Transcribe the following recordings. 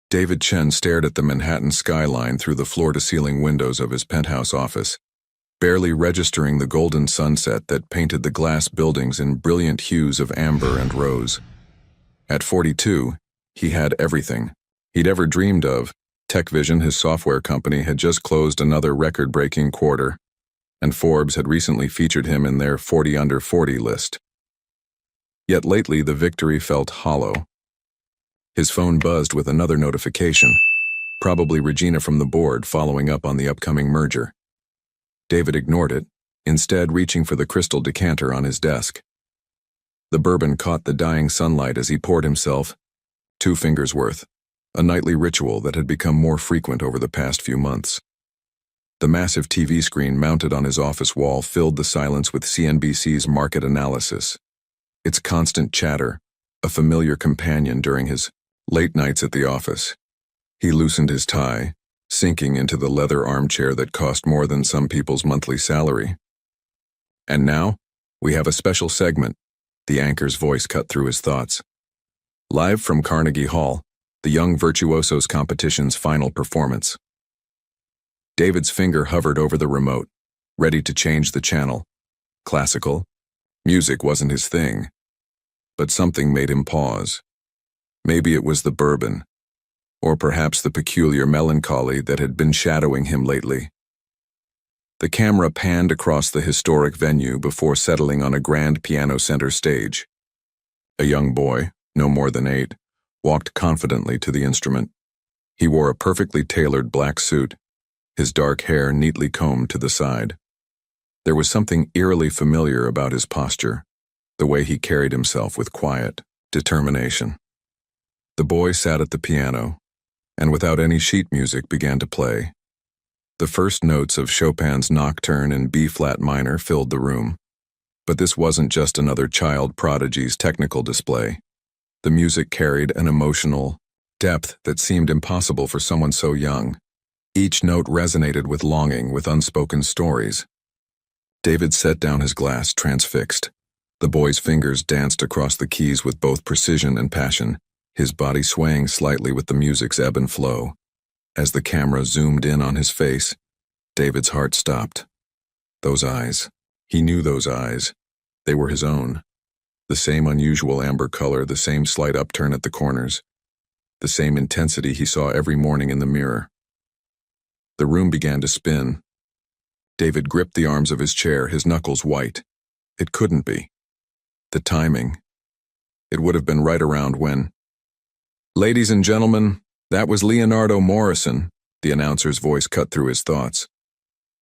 David Chen stared at the Manhattan skyline through the floor-to-ceiling windows of his penthouse office, barely registering the golden sunset that painted the glass buildings in brilliant hues of amber and rose. At 42, he had everything he'd ever dreamed of. TechVision, his software company, had just closed another record-breaking quarter, and Forbes had recently featured him in their 40 under 40 list. Yet lately the victory felt hollow. His phone buzzed with another notification, probably Regina from the board following up on the upcoming merger. David ignored it, instead reaching for the crystal decanter on his desk. The bourbon caught the dying sunlight as he poured himself 2 fingers worth, a nightly ritual that had become more frequent over the past few months. The massive TV screen mounted on his office wall filled the silence with CNBC's market analysis, its constant chatter, a familiar companion during his late nights at the office. He loosened his tie, sinking into the leather armchair that cost more than some people's monthly salary. And now, we have a special segment, the anchor's voice cut through his thoughts. Live from Carnegie Hall, the Young Virtuosos competition's final performance. David's finger hovered over the remote, ready to change the channel. Classical. Music wasn't his thing. But something made him pause. Maybe it was the bourbon, or perhaps the peculiar melancholy that had been shadowing him lately. The camera panned across the historic venue before settling on a grand piano center stage. A young boy, no more than 8, walked confidently to the instrument. He wore a perfectly tailored black suit, his dark hair neatly combed to the side. There was something eerily familiar about his posture, the way he carried himself with quiet determination. The boy sat at the piano, and without any sheet music began to play. The first notes of Chopin's Nocturne in B-flat minor filled the room. But this wasn't just another child prodigy's technical display. The music carried an emotional depth that seemed impossible for someone so young. Each note resonated with longing, with unspoken stories. David set down his glass, transfixed. The boy's fingers danced across the keys with both precision and passion, his body swaying slightly with the music's ebb and flow. As the camera zoomed in on his face, David's heart stopped. Those eyes. He knew those eyes. They were his own. The same unusual amber color, the same slight upturn at the corners, the same intensity he saw every morning in the mirror. The room began to spin. David gripped the arms of his chair, his knuckles white. It couldn't be. The timing. It would have been right around when. "Ladies and gentlemen, that was Leonardo Morrison," the announcer's voice cut through his thoughts.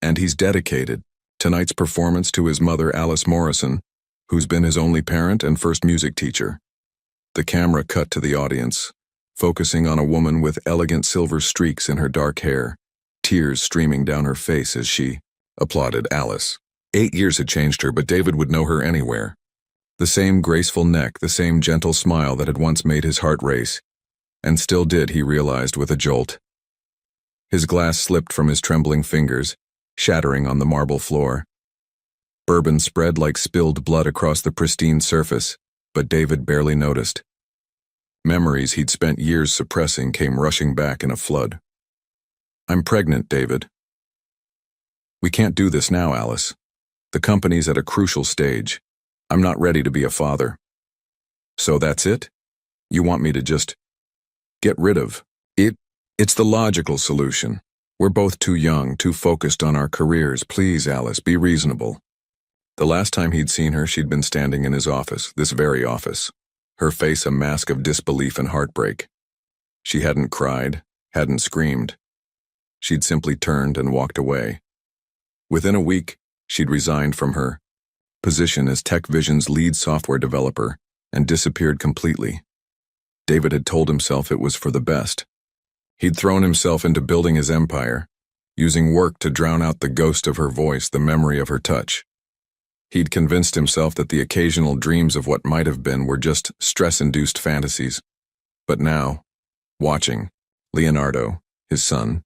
"And he's dedicated tonight's performance to his mother, Alice Morrison, who's been his only parent and first music teacher." The camera cut to the audience, focusing on a woman with elegant silver streaks in her dark hair, tears streaming down her face as she applauded Alice. 8 years had changed her, but David would know her anywhere. The same graceful neck, the same gentle smile that had once made his heart race, and still did, he realized with a jolt. His glass slipped from his trembling fingers, shattering on the marble floor. Bourbon spread like spilled blood across the pristine surface, but David barely noticed. Memories he'd spent years suppressing came rushing back in a flood. "I'm pregnant, David." "We can't do this now, Alice. The company's at a crucial stage. I'm not ready to be a father." "So that's it? You want me to just get rid of it?" "It's the logical solution. We're both too young, too focused on our careers. Please, Alice, be reasonable." The last time he'd seen her, she'd been standing in his office, this very office, her face a mask of disbelief and heartbreak. She hadn't cried, hadn't screamed. She'd simply turned and walked away. Within a week, she'd resigned from her position as TechVision's lead software developer and disappeared completely. David had told himself it was for the best. He'd thrown himself into building his empire, using work to drown out the ghost of her voice, the memory of her touch. He'd convinced himself that the occasional dreams of what might have been were just stress-induced fantasies. But now, watching Leonardo, his son,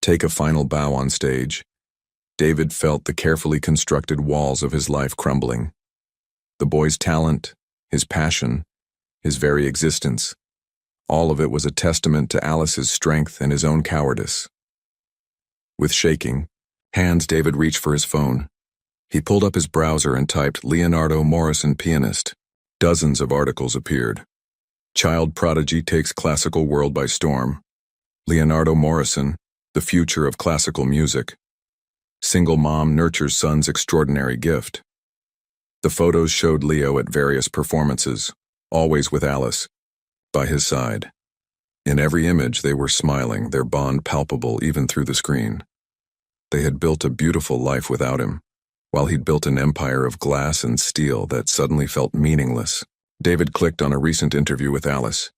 take a final bow on stage, David felt the carefully constructed walls of his life crumbling. The boy's talent, his passion, his very existence. All of it was a testament to Alice's strength and his own cowardice. With shaking hands, David reached for his phone. He pulled up his browser and typed Leonardo Morrison pianist. Dozens of articles appeared. Child prodigy takes classical world by storm. Leonardo Morrison, the future of classical music. Single mom nurtures son's extraordinary gift. The photos showed Leo at various performances, always with Alice by his side. In every image they were smiling, their bond palpable even through the screen. They had built a beautiful life without him, while he'd built an empire of glass and steel that suddenly felt meaningless. David clicked on a recent interview with Alice.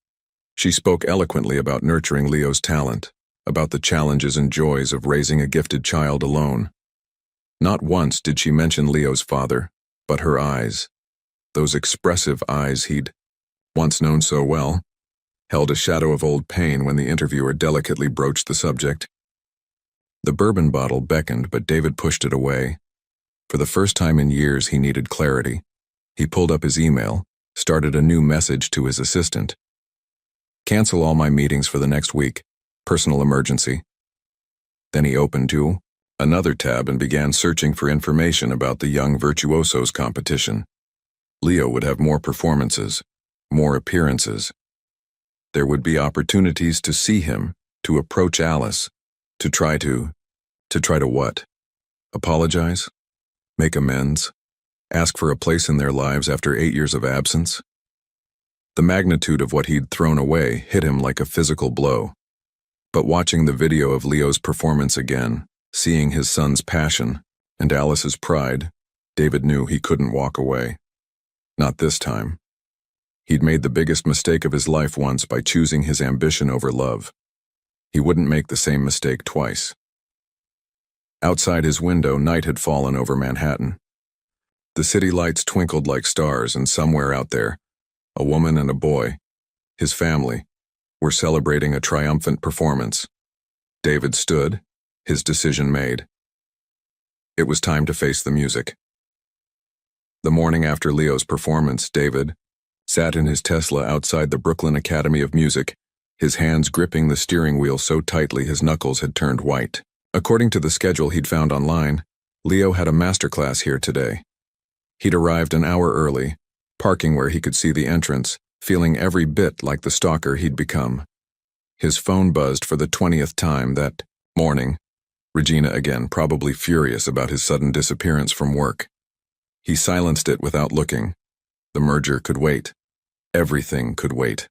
She spoke eloquently about nurturing Leo's talent, about the challenges and joys of raising a gifted child alone. Not once did she mention Leo's father, but her eyes, those expressive eyes he'd once known so well, held a shadow of old pain when the interviewer delicately broached the subject. The bourbon bottle beckoned, but David pushed it away. For the first time in years, he needed clarity. He pulled up his email, started a new message to his assistant. Cancel all my meetings for the next week. Personal emergency. Then he opened to another tab and began searching for information about the Young Virtuosos competition. Leo would have more performances, more appearances. There would be opportunities to see him, to approach Alice, to try to what? Apologize? Make amends? Ask for a place in their lives after 8 years of absence? The magnitude of what he'd thrown away hit him like a physical blow. But watching the video of Leo's performance again, seeing his son's passion and Alice's pride, David knew he couldn't walk away. Not this time. He'd made the biggest mistake of his life once by choosing his ambition over love. He wouldn't make the same mistake twice. Outside his window, night had fallen over Manhattan. The city lights twinkled like stars, and somewhere out there, a woman and a boy, his family, were celebrating a triumphant performance. David stood, his decision made. It was time to face the music. The morning after Leo's performance, David sat in his Tesla outside the Brooklyn Academy of Music, his hands gripping the steering wheel so tightly his knuckles had turned white. According to the schedule he'd found online, Leo had a masterclass here today. He'd arrived an hour early, parking where he could see the entrance, feeling every bit like the stalker he'd become. His phone buzzed for the 20th time that morning. Regina again, probably furious about his sudden disappearance from work. He silenced it without looking. The merger could wait. Everything could wait.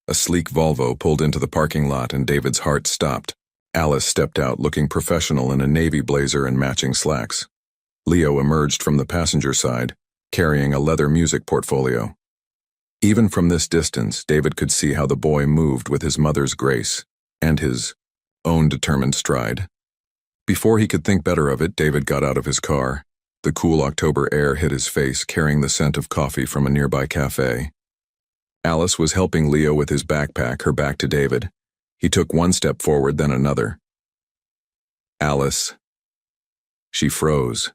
A sleek Volvo pulled into the parking lot and David's heart stopped. Alice stepped out looking professional in a navy blazer and matching slacks. Leo emerged from the passenger side, carrying a leather music portfolio. Even from this distance, David could see how the boy moved with his mother's grace and his own determined stride. Before he could think better of it, David got out of his car. The cool October air hit his face, carrying the scent of coffee from a nearby cafe. Alice was helping Leo with his backpack, her back to David. He took one step forward, then another. Alice. She froze.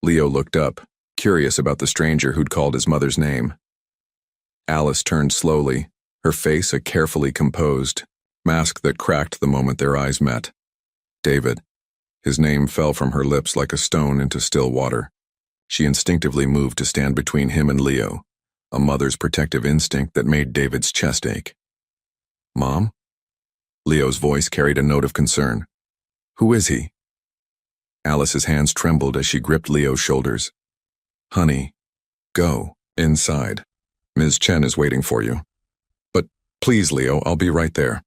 Leo looked up, curious about the stranger who'd called his mother's name. Alice turned slowly, her face a carefully composed mask that cracked the moment their eyes met. David. His name fell from her lips like a stone into still water. She instinctively moved to stand between him and Leo, a mother's protective instinct that made David's chest ache. Mom? Leo's voice carried a note of concern. Who is he? Alice's hands trembled as she gripped Leo's shoulders. Honey, go inside. Ms. Chen is waiting for you. But please, Leo, I'll be right there.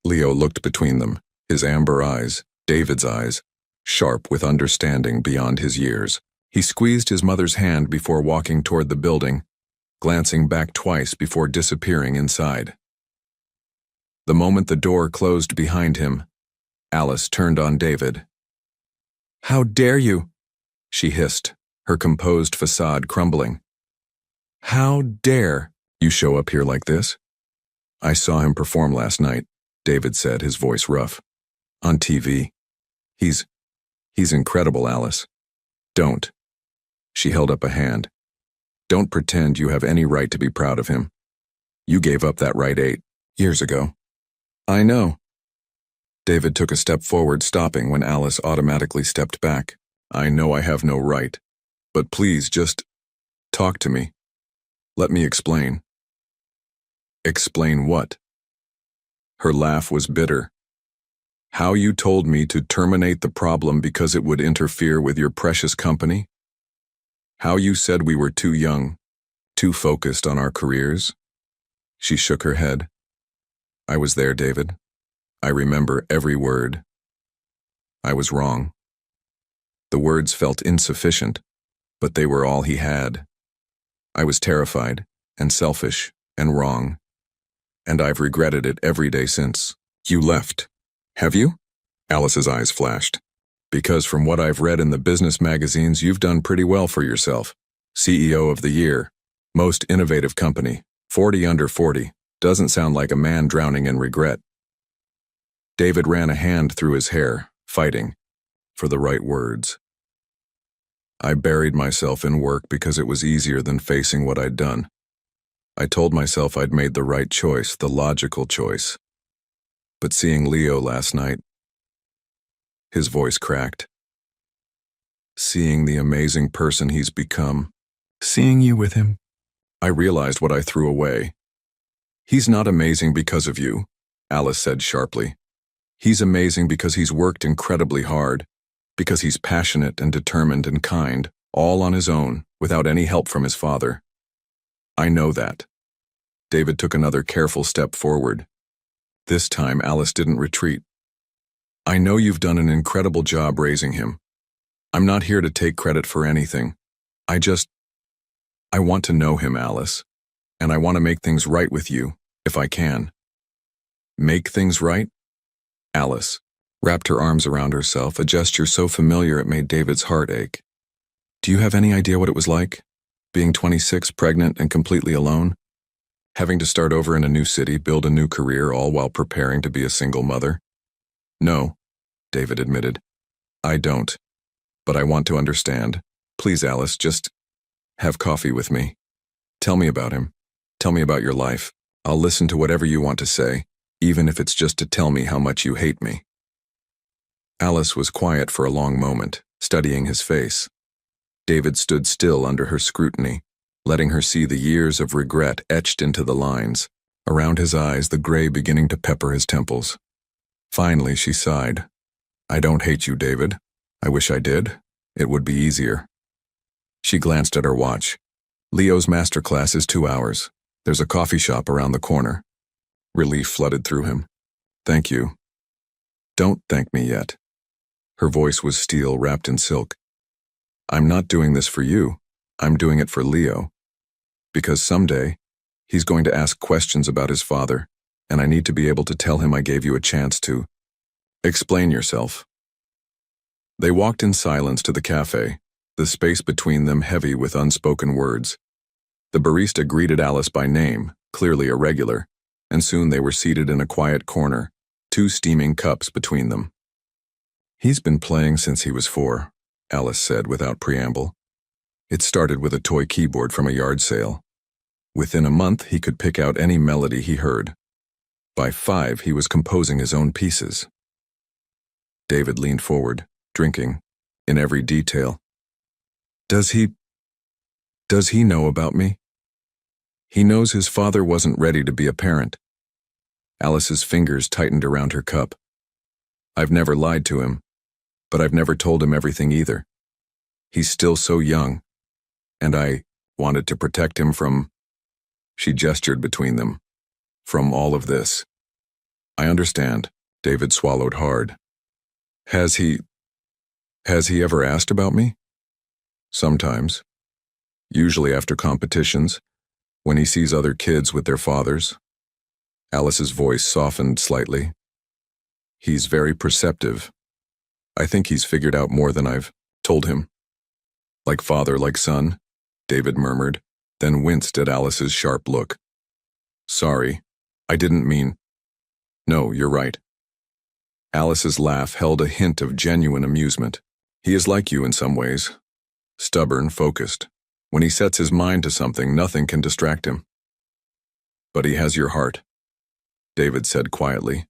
Leo looked between them, his amber eyes, David's eyes, sharp with understanding beyond his years. He squeezed his mother's hand before walking toward the building, glancing back twice before disappearing inside. The moment the door closed behind him, Alice turned on David. How dare you? She hissed, her composed facade crumbling. How dare you show up here like this? I saw him perform last night, David said, his voice rough. On TV. He's incredible, Alice. Don't. She held up a hand. Don't pretend you have any right to be proud of him. You gave up that right 8 years ago. I know. David took a step forward, stopping when Alice automatically stepped back. I know I have no right. But please, just talk to me. Let me explain. Explain what? Her laugh was bitter. How you told me to terminate the problem because it would interfere with your precious company? How you said we were too young, too focused on our careers? She shook her head. I was there, David. I remember every word. I was wrong. The words felt insufficient, but they were all he had. I was terrified, and selfish, and wrong. And I've regretted it every day since. You left. Have you? Alice's eyes flashed. Because from what I've read in the business magazines, you've done pretty well for yourself. CEO of the year. Most innovative company. 40 under 40. Doesn't sound like a man drowning in regret. David ran a hand through his hair, fighting for the right words. I buried myself in work because it was easier than facing what I'd done. I told myself I'd made the right choice, the logical choice. But seeing Leo last night, his voice cracked. Seeing the amazing person he's become, seeing you with him, I realized what I threw away. He's not amazing because of you, Alice said sharply. He's amazing because he's worked incredibly hard, because he's passionate and determined and kind, all on his own, without any help from his father. I know that. David took another careful step forward. This time, Alice didn't retreat. I know you've done an incredible job raising him. I'm not here to take credit for anything. I want to know him, Alice. And I want to make things right with you, if I can. Make things right? Alice wrapped her arms around herself, a gesture so familiar it made David's heart ache. Do you have any idea what it was like? Being 26, pregnant, and completely alone? Having to start over in a new city, build a new career, all while preparing to be a single mother? No, David admitted. I don't. But I want to understand. Please, Alice, just have coffee with me. Tell me about him. Tell me about your life. I'll listen to whatever you want to say, even if it's just to tell me how much you hate me. Alice was quiet for a long moment, studying his face. David stood still under her scrutiny, letting her see the years of regret etched into the lines, around his eyes the gray beginning to pepper his temples. Finally, she sighed. I don't hate you, David. I wish I did. It would be easier. She glanced at her watch. Leo's masterclass is 2 hours. There's a coffee shop around the corner. Relief flooded through him. Thank you. Don't thank me yet. Her voice was steel wrapped in silk. I'm not doing this for you. I'm doing it for Leo. Because someday, he's going to ask questions about his father, and I need to be able to tell him I gave you a chance to explain yourself. They walked in silence to the cafe, the space between them heavy with unspoken words. The barista greeted Alice by name, clearly a regular, and soon they were seated in a quiet corner, 2 steaming cups between them. He's been playing since he was 4, Alice said without preamble. It started with a toy keyboard from a yard sale. Within a month, he could pick out any melody he heard. By 5, he was composing his own pieces. David leaned forward, drinking, in every detail. Does he know about me? He knows his father wasn't ready to be a parent. Alice's fingers tightened around her cup. I've never lied to him, but I've never told him everything either. He's still so young, and I wanted to protect him from, she gestured between them, from all of this. I understand, David swallowed hard. Has he ever asked about me? Sometimes. Usually after competitions, when he sees other kids with their fathers. Alice's voice softened slightly. He's very perceptive. I think he's figured out more than I've told him. Like father, like son, David murmured, then winced at Alice's sharp look. Sorry, I didn't mean. No, you're right. Alice's laugh held a hint of genuine amusement. He is like you in some ways. Stubborn, focused. When he sets his mind to something, nothing can distract him. But he has your heart, David said quietly.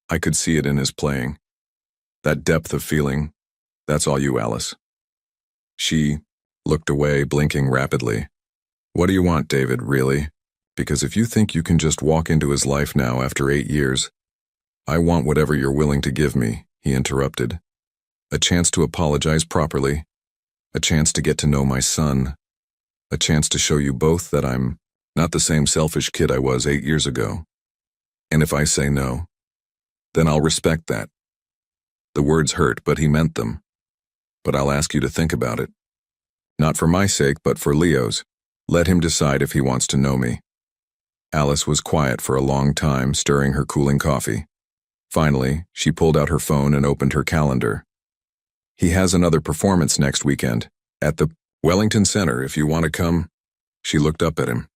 I could see it in his playing. That depth of feeling, that's all you, Alice. She looked away, blinking rapidly. What do you want, David, really? Because if you think you can just walk into his life now after 8 years, I want whatever you're willing to give me, he interrupted. A chance to apologize properly, a chance to get to know my son, a chance to show you both that I'm not the same selfish kid I was 8 years ago. And if I say no, then I'll respect that. The words hurt, but he meant them. But I'll ask you to think about it. Not for my sake, but for Leo's. Let him decide if he wants to know me. Alice was quiet for a long time, stirring her cooling coffee. Finally, she pulled out her phone and opened her calendar. He has another performance next weekend, at the Wellington Center, if you want to come. She looked up at him.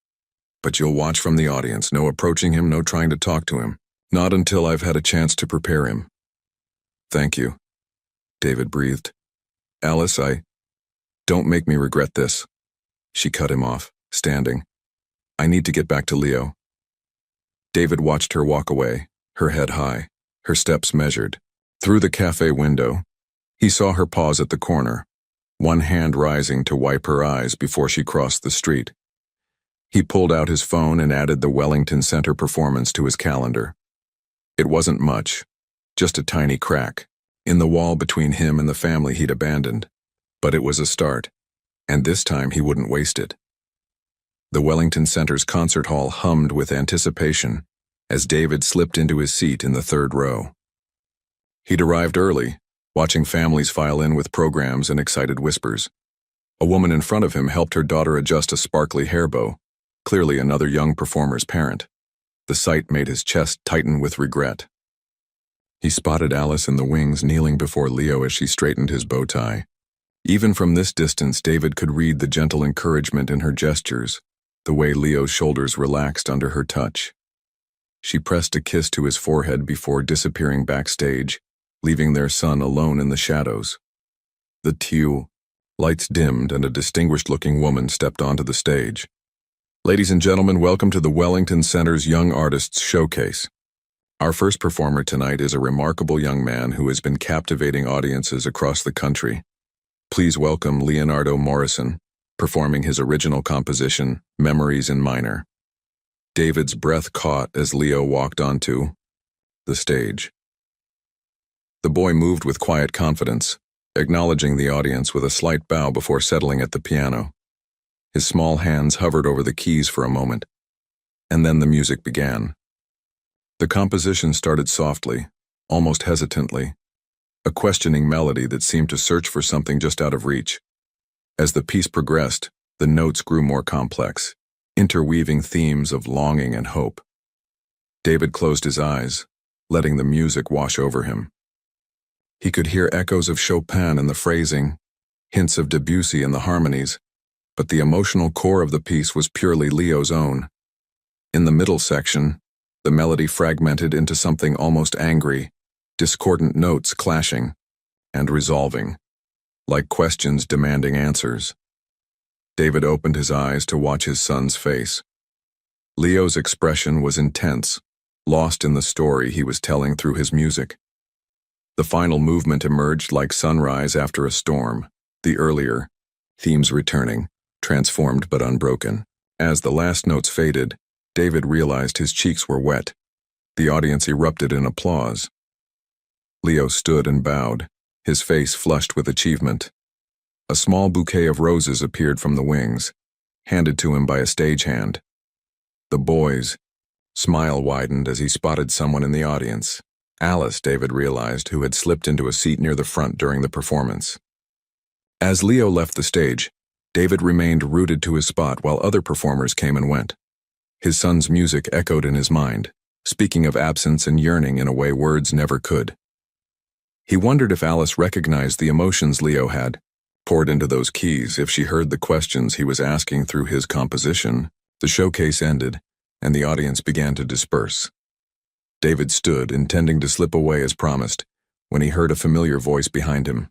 But you'll watch from the audience, no approaching him, no trying to talk to him. Not until I've had a chance to prepare him. Thank you, David breathed. Alice, don't make me regret this. She cut him off, standing. I need to get back to Leo. David watched her walk away, her head high, her steps measured. Through the cafe window, he saw her pause at the corner, one hand rising to wipe her eyes before she crossed the street. He pulled out his phone and added the Wellington Center performance to his calendar. It wasn't much, just a tiny crack in the wall between him and the family he'd abandoned. But it was a start, and this time he wouldn't waste it. The Wellington Center's concert hall hummed with anticipation as David slipped into his seat in the third row. He'd arrived early, watching families file in with programs and excited whispers. A woman in front of him helped her daughter adjust a sparkly hair bow, clearly another young performer's parent. The sight made his chest tighten with regret. He spotted Alice in the wings kneeling before Leo as she straightened his bow tie. Even from this distance, David could read the gentle encouragement in her gestures, the way Leo's shoulders relaxed under her touch. She pressed a kiss to his forehead before disappearing backstage, leaving their son alone in the shadows. The teal lights dimmed and a distinguished-looking woman stepped onto the stage. Ladies and gentlemen, welcome to the Wellington Center's Young Artists Showcase. Our first performer tonight is a remarkable young man who has been captivating audiences across the country. Please welcome Leonardo Morrison, performing his original composition, Memories in Minor. David's breath caught as Leo walked onto the stage. The boy moved with quiet confidence, acknowledging the audience with a slight bow before settling at the piano. His small hands hovered over the keys for a moment, and then the music began. The composition started softly, almost hesitantly, a questioning melody that seemed to search for something just out of reach. As the piece progressed, the notes grew more complex, interweaving themes of longing and hope. David closed his eyes, letting the music wash over him. He could hear echoes of Chopin in the phrasing, hints of Debussy in the harmonies, but the emotional core of the piece was purely Leo's own. In the middle section, the melody fragmented into something almost angry, discordant notes clashing and resolving, like questions demanding answers. David opened his eyes to watch his son's face. Leo's expression was intense, lost in the story he was telling through his music. The final movement emerged like sunrise after a storm, the earlier themes returning, transformed but unbroken. As the last notes faded, David realized his cheeks were wet. The audience erupted in applause. Leo stood and bowed, his face flushed with achievement. A small bouquet of roses appeared from the wings, handed to him by a stagehand. The boy's smile widened as he spotted someone in the audience. Alice, David realized, who had slipped into a seat near the front during the performance. As Leo left the stage, David remained rooted to his spot while other performers came and went. His son's music echoed in his mind, speaking of absence and yearning in a way words never could. He wondered if Alice recognized the emotions Leo had poured into those keys, if she heard the questions he was asking through his composition. The showcase ended, and the audience began to disperse. David stood, intending to slip away as promised, when he heard a familiar voice behind him.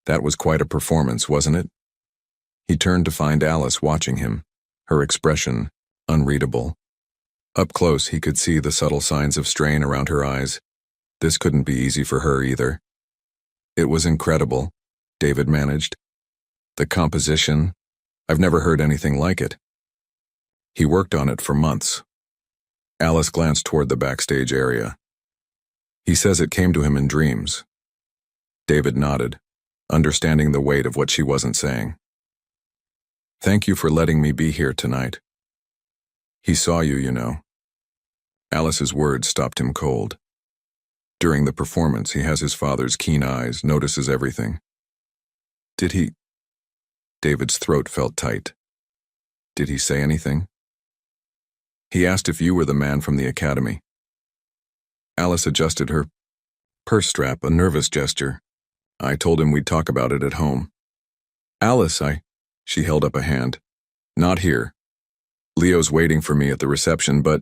That was quite a performance, wasn't it? He turned to find Alice watching him, her expression unreadable. Up close, he could see the subtle signs of strain around her eyes. This couldn't be easy for her either. It was incredible, David managed. The composition, I've never heard anything like it. He worked on it for months. Alice glanced toward the backstage area. He says it came to him in dreams. David nodded, understanding the weight of what she wasn't saying. Thank you for letting me be here tonight. He saw you, you know. Alice's words stopped him cold. During the performance, he has his father's keen eyes, notices everything. Did he? David's throat felt tight. Did he say anything? He asked if you were the man from the academy. Alice adjusted her purse strap, a nervous gesture. I told him we'd talk about it at home. Alice, she held up a hand. Not here. Leo's waiting for me at the reception, but...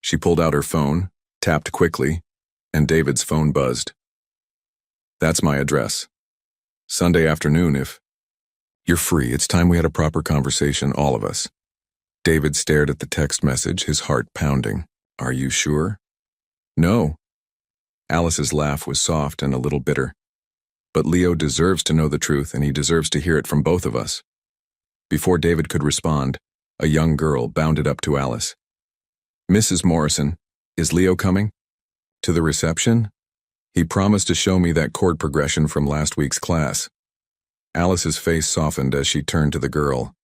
She pulled out her phone, tapped quickly, and David's phone buzzed. That's my address. Sunday afternoon if... You're free, it's time we had a proper conversation, all of us. David stared at the text message, his heart pounding. Are you sure? No. Alice's laugh was soft and a little bitter. But Leo deserves to know the truth, and he deserves to hear it from both of us. Before David could respond, a young girl bounded up to Alice. Mrs. Morrison, is Leo coming? To the reception? He promised to show me that chord progression from last week's class. Alice's face softened as she turned to the girl.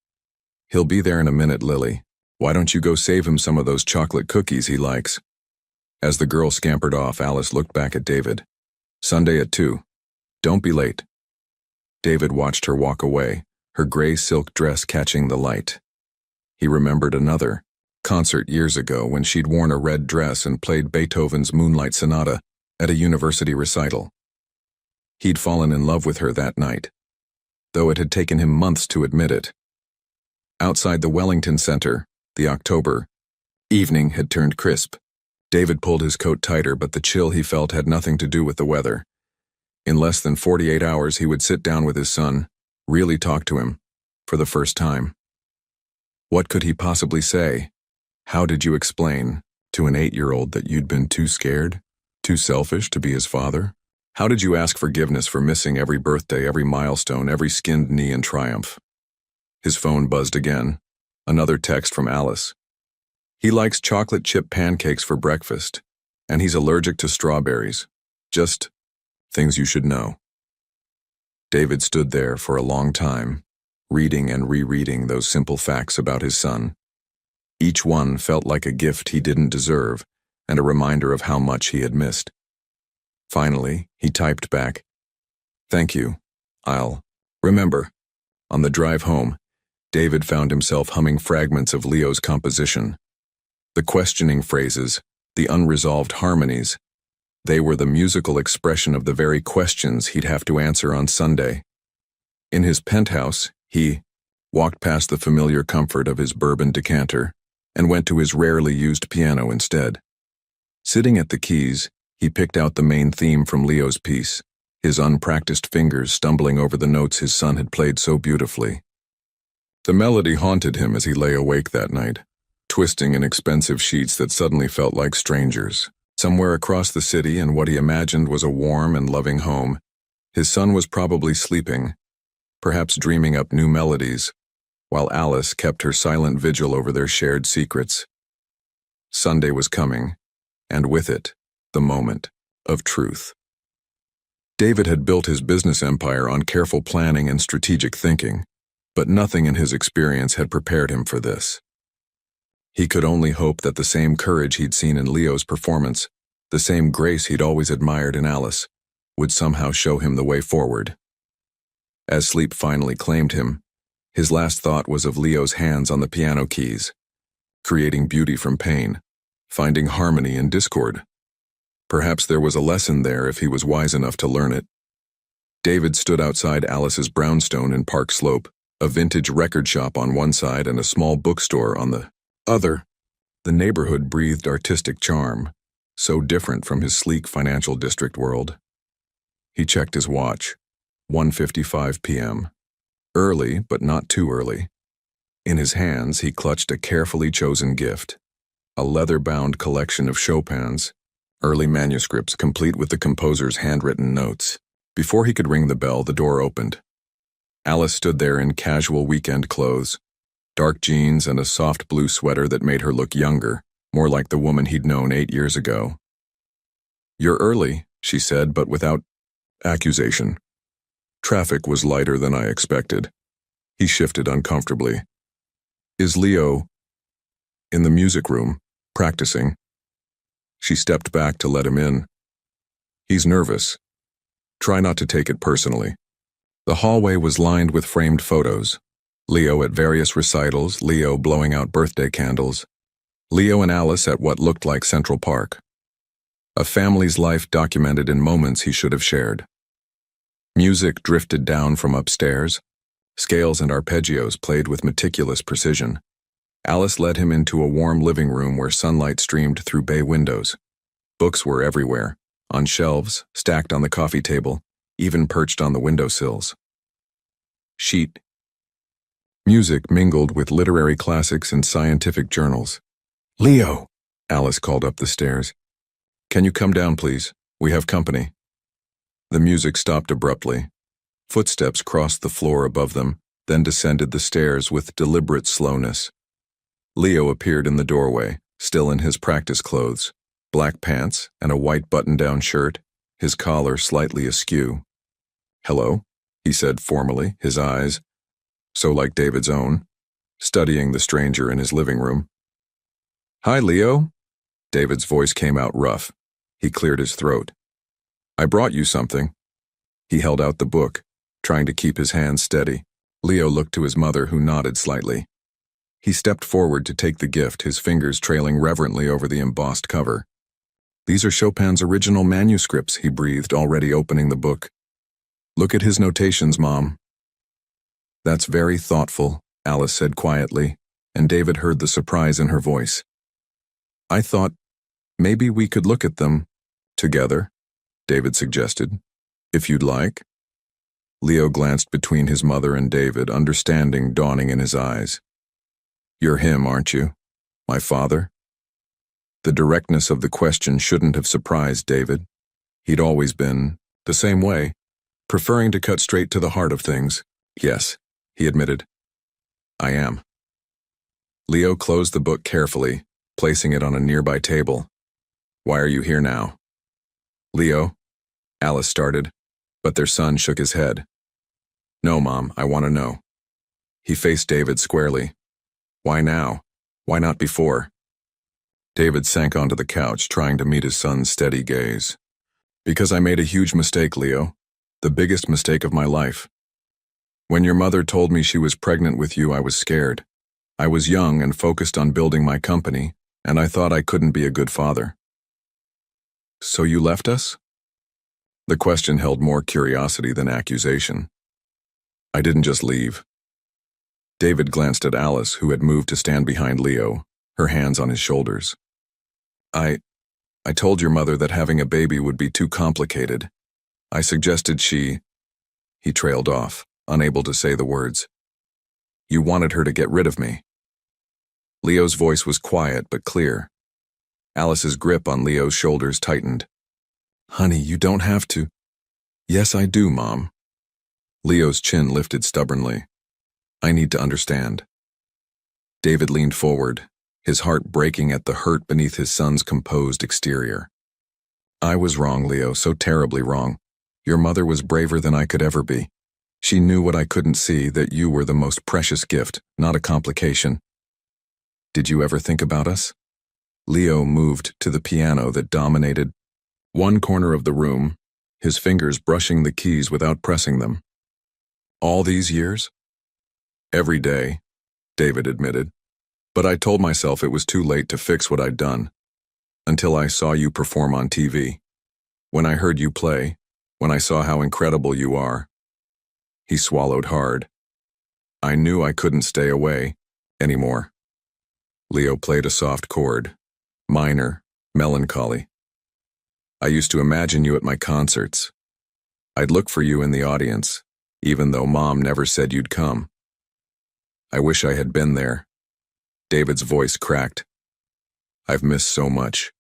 He'll be there in a minute, Lily. Why don't you go save him some of those chocolate cookies he likes? As the girl scampered off, Alice looked back at David. Sunday at 2. Don't be late. David watched her walk away, her gray silk dress catching the light. He remembered another concert years ago when she'd worn a red dress and played Beethoven's Moonlight Sonata at a university recital. He'd fallen in love with her that night, though it had taken him months to admit it. Outside the Wellington Center, the October evening had turned crisp. David pulled his coat tighter, but the chill he felt had nothing to do with the weather. In less than 48 hours, he would sit down with his son, really talk to him, for the first time. What could he possibly say? How did you explain to an 8-year-old that you'd been too scared, too selfish to be his father? How did you ask forgiveness for missing every birthday, every milestone, every skinned knee in triumph? His phone buzzed again. Another text from Alice. He likes chocolate chip pancakes for breakfast, and he's allergic to strawberries. Just things you should know. David stood there for a long time, reading and rereading those simple facts about his son. Each one felt like a gift he didn't deserve, and a reminder of how much he had missed. Finally, he typed back, Thank you. I'll remember. On the drive home, David found himself humming fragments of Leo's composition. The questioning phrases, the unresolved harmonies, they were the musical expression of the very questions he'd have to answer on Sunday. In his penthouse, he walked past the familiar comfort of his bourbon decanter and went to his rarely used piano instead. Sitting at the keys, he picked out the main theme from Leo's piece, his unpracticed fingers stumbling over the notes his son had played so beautifully. The melody haunted him as he lay awake that night, twisting in expensive sheets that suddenly felt like strangers. Somewhere across the city, in what he imagined was a warm and loving home, his son was probably sleeping, perhaps dreaming up new melodies, while Alice kept her silent vigil over their shared secrets. Sunday was coming, and with it, the moment of truth. David had built his business empire on careful planning and strategic thinking, but nothing in his experience had prepared him for this. He could only hope that the same courage he'd seen in Leo's performance, the same grace he'd always admired in Alice, would somehow show him the way forward. As sleep finally claimed him, his last thought was of Leo's hands on the piano keys, creating beauty from pain, finding harmony in discord. Perhaps there was a lesson there if he was wise enough to learn it. David stood outside Alice's brownstone in Park Slope, a vintage record shop on one side and a small bookstore on the other. The neighborhood breathed artistic charm, so different from his sleek financial district world. He checked his watch. 1:55 p.m. Early, but not too early. In his hands, he clutched a carefully chosen gift, a leather-bound collection of Chopin's early manuscripts complete with the composer's handwritten notes. Before he could ring the bell, the door opened. Alice stood there in casual weekend clothes, dark jeans and a soft blue sweater that made her look younger, more like the woman he'd known 8 years ago. "You're early," she said, but without accusation. Traffic was lighter than I expected. He shifted uncomfortably. "Is Leo in the music room, practicing?" She stepped back to let him in. "He's nervous. Try not to take it personally." The hallway was lined with framed photos. Leo at various recitals, Leo blowing out birthday candles, Leo and Alice at what looked like Central Park. A family's life documented in moments he should have shared. Music drifted down from upstairs. Scales and arpeggios played with meticulous precision. Alice led him into a warm living room where sunlight streamed through bay windows. Books were everywhere, on shelves, stacked on the coffee table, even perched on the windowsills. Sheet music mingled with literary classics and scientific journals. "Leo," Alice called up the stairs. "Can you come down, please? We have company." The music stopped abruptly. Footsteps crossed the floor above them, then descended the stairs with deliberate slowness. Leo appeared in the doorway, still in his practice clothes, black pants and a white button-down shirt, his collar slightly askew. "Hello," he said formally, his eyes, so like David's own, studying the stranger in his living room. "Hi, Leo." David's voice came out rough. He cleared his throat. "I brought you something." He held out the book, trying to keep his hands steady. Leo looked to his mother, who nodded slightly. He stepped forward to take the gift, his fingers trailing reverently over the embossed cover. "These are Chopin's original manuscripts," he breathed, already opening the book. "Look at his notations, Mom." "That's very thoughtful," Alice said quietly, and David heard the surprise in her voice. "I thought maybe we could look at them together," David suggested. "If you'd like." Leo glanced between his mother and David, understanding dawning in his eyes. "You're him, aren't you? My father?" The directness of the question shouldn't have surprised David. He'd always been the same way, preferring to cut straight to the heart of things. "Yes," he admitted. "I am." Leo closed the book carefully, placing it on a nearby table. "Why are you here now?" "Leo," Alice started, but their son shook his head. "No, Mom, I want to know." He faced David squarely. "Why now? Why not before?" David sank onto the couch, trying to meet his son's steady gaze. "Because I made a huge mistake, Leo. The biggest mistake of my life. When your mother told me she was pregnant with you, I was scared. I was young and focused on building my company, and I thought I couldn't be a good father." "So you left us?" The question held more curiosity than accusation. "I didn't just leave." David glanced at Alice, who had moved to stand behind Leo, her hands on his shoulders. I told your mother that having a baby would be too complicated. I suggested she..." He trailed off, unable to say the words. "You wanted her to get rid of me." Leo's voice was quiet but clear. Alice's grip on Leo's shoulders tightened. "Honey, you don't have to." "Yes, I do, Mom." Leo's chin lifted stubbornly. "I need to understand." David leaned forward, his heart breaking at the hurt beneath his son's composed exterior. "I was wrong, Leo, so terribly wrong. Your mother was braver than I could ever be. She knew what I couldn't see, that you were the most precious gift, not a complication. Did you ever think about us?" Leo moved to the piano that dominated one corner of the room, his fingers brushing the keys without pressing them. "All these years?" "Every day," David admitted. "But I told myself it was too late to fix what I'd done. Until I saw you perform on TV. When I heard you play, when I saw how incredible you are." He swallowed hard. "I knew I couldn't stay away anymore." Leo played a soft chord, minor, melancholy. "I used to imagine you at my concerts. I'd look for you in the audience, even though Mom never said you'd come. I wish I had been there." David's voice cracked. I've missed so much.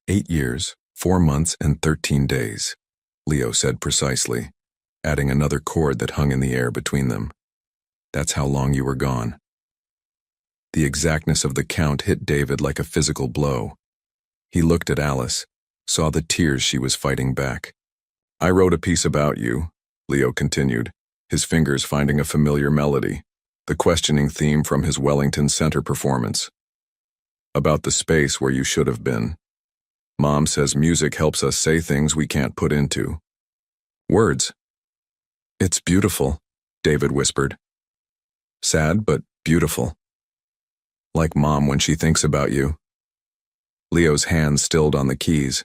8 years, 4 months, and 13 days, Leo said precisely, adding another chord that hung in the air between them. That's how long you were gone. The exactness of the count hit David like a physical blow. He looked at Alice, saw the tears she was fighting back. I wrote a piece about you, Leo continued, his fingers finding a familiar melody, the questioning theme from his Wellington Center performance. About the space where you should have been. Mom says music helps us say things we can't put into words. It's beautiful, David whispered. Sad, but beautiful. Like Mom when she thinks about you. Leo's hands stilled on the keys.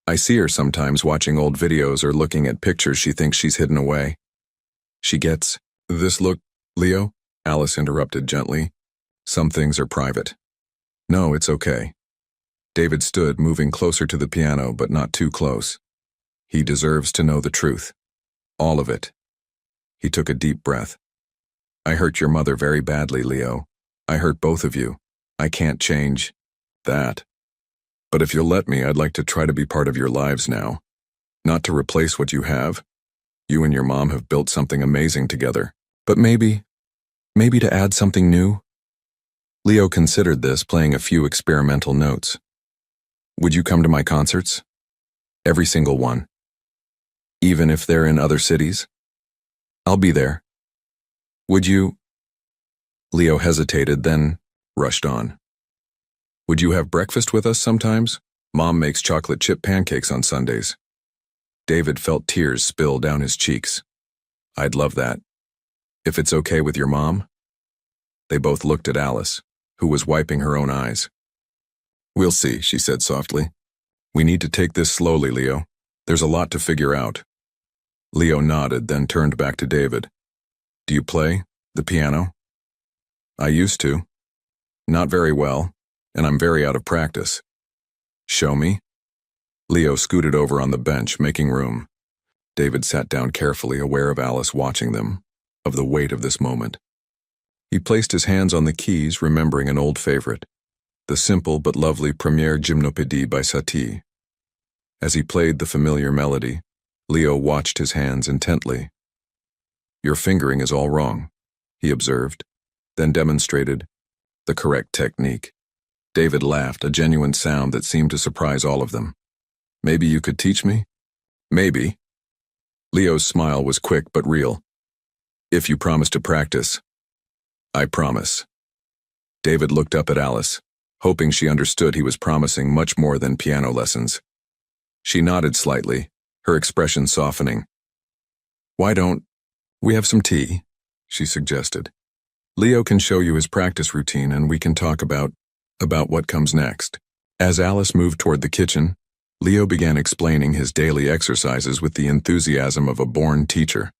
I see her sometimes watching old videos or looking at pictures she thinks she's hidden away. She gets this look, Leo, Alice interrupted gently. Some things are private. No, it's okay. David stood, moving closer to the piano, but not too close. He deserves to know the truth. All of it. He took a deep breath. I hurt your mother very badly, Leo. I hurt both of you. I can't change that. But if you'll let me, I'd like to try to be part of your lives now. Not to replace what you have. You and your mom have built something amazing together. But maybe to add something new? Leo considered this, playing a few experimental notes. Would you come to my concerts? Every single one. Even if they're in other cities? I'll be there. Would you? Leo hesitated, then rushed on. Would you have breakfast with us sometimes? Mom makes chocolate chip pancakes on Sundays. David felt tears spill down his cheeks. I'd love that. If it's okay with your mom? They both looked at Alice, who was wiping her own eyes. We'll see, she said softly. We need to take this slowly, Leo. There's a lot to figure out. Leo nodded, then turned back to David. Do you play the piano? I used to. Not very well, and I'm very out of practice. Show me? Leo scooted over on the bench, making room. David sat down carefully, aware of Alice watching them, of the weight of this moment. He placed his hands on the keys, remembering an old favorite, the simple but lovely Première Gymnopédie by Satie. As he played the familiar melody, Leo watched his hands intently. Your fingering is all wrong, he observed, then demonstrated the correct technique. David laughed, a genuine sound that seemed to surprise all of them. Maybe you could teach me? Maybe. Leo's smile was quick but real. If you promise to practice. I promise. David looked up at Alice, hoping she understood he was promising much more than piano lessons. She nodded slightly, her expression softening. Why don't we have some tea? She suggested. Leo can show you his practice routine and we can talk about what comes next. As Alice moved toward the kitchen, Leo began explaining his daily exercises with the enthusiasm of a born teacher.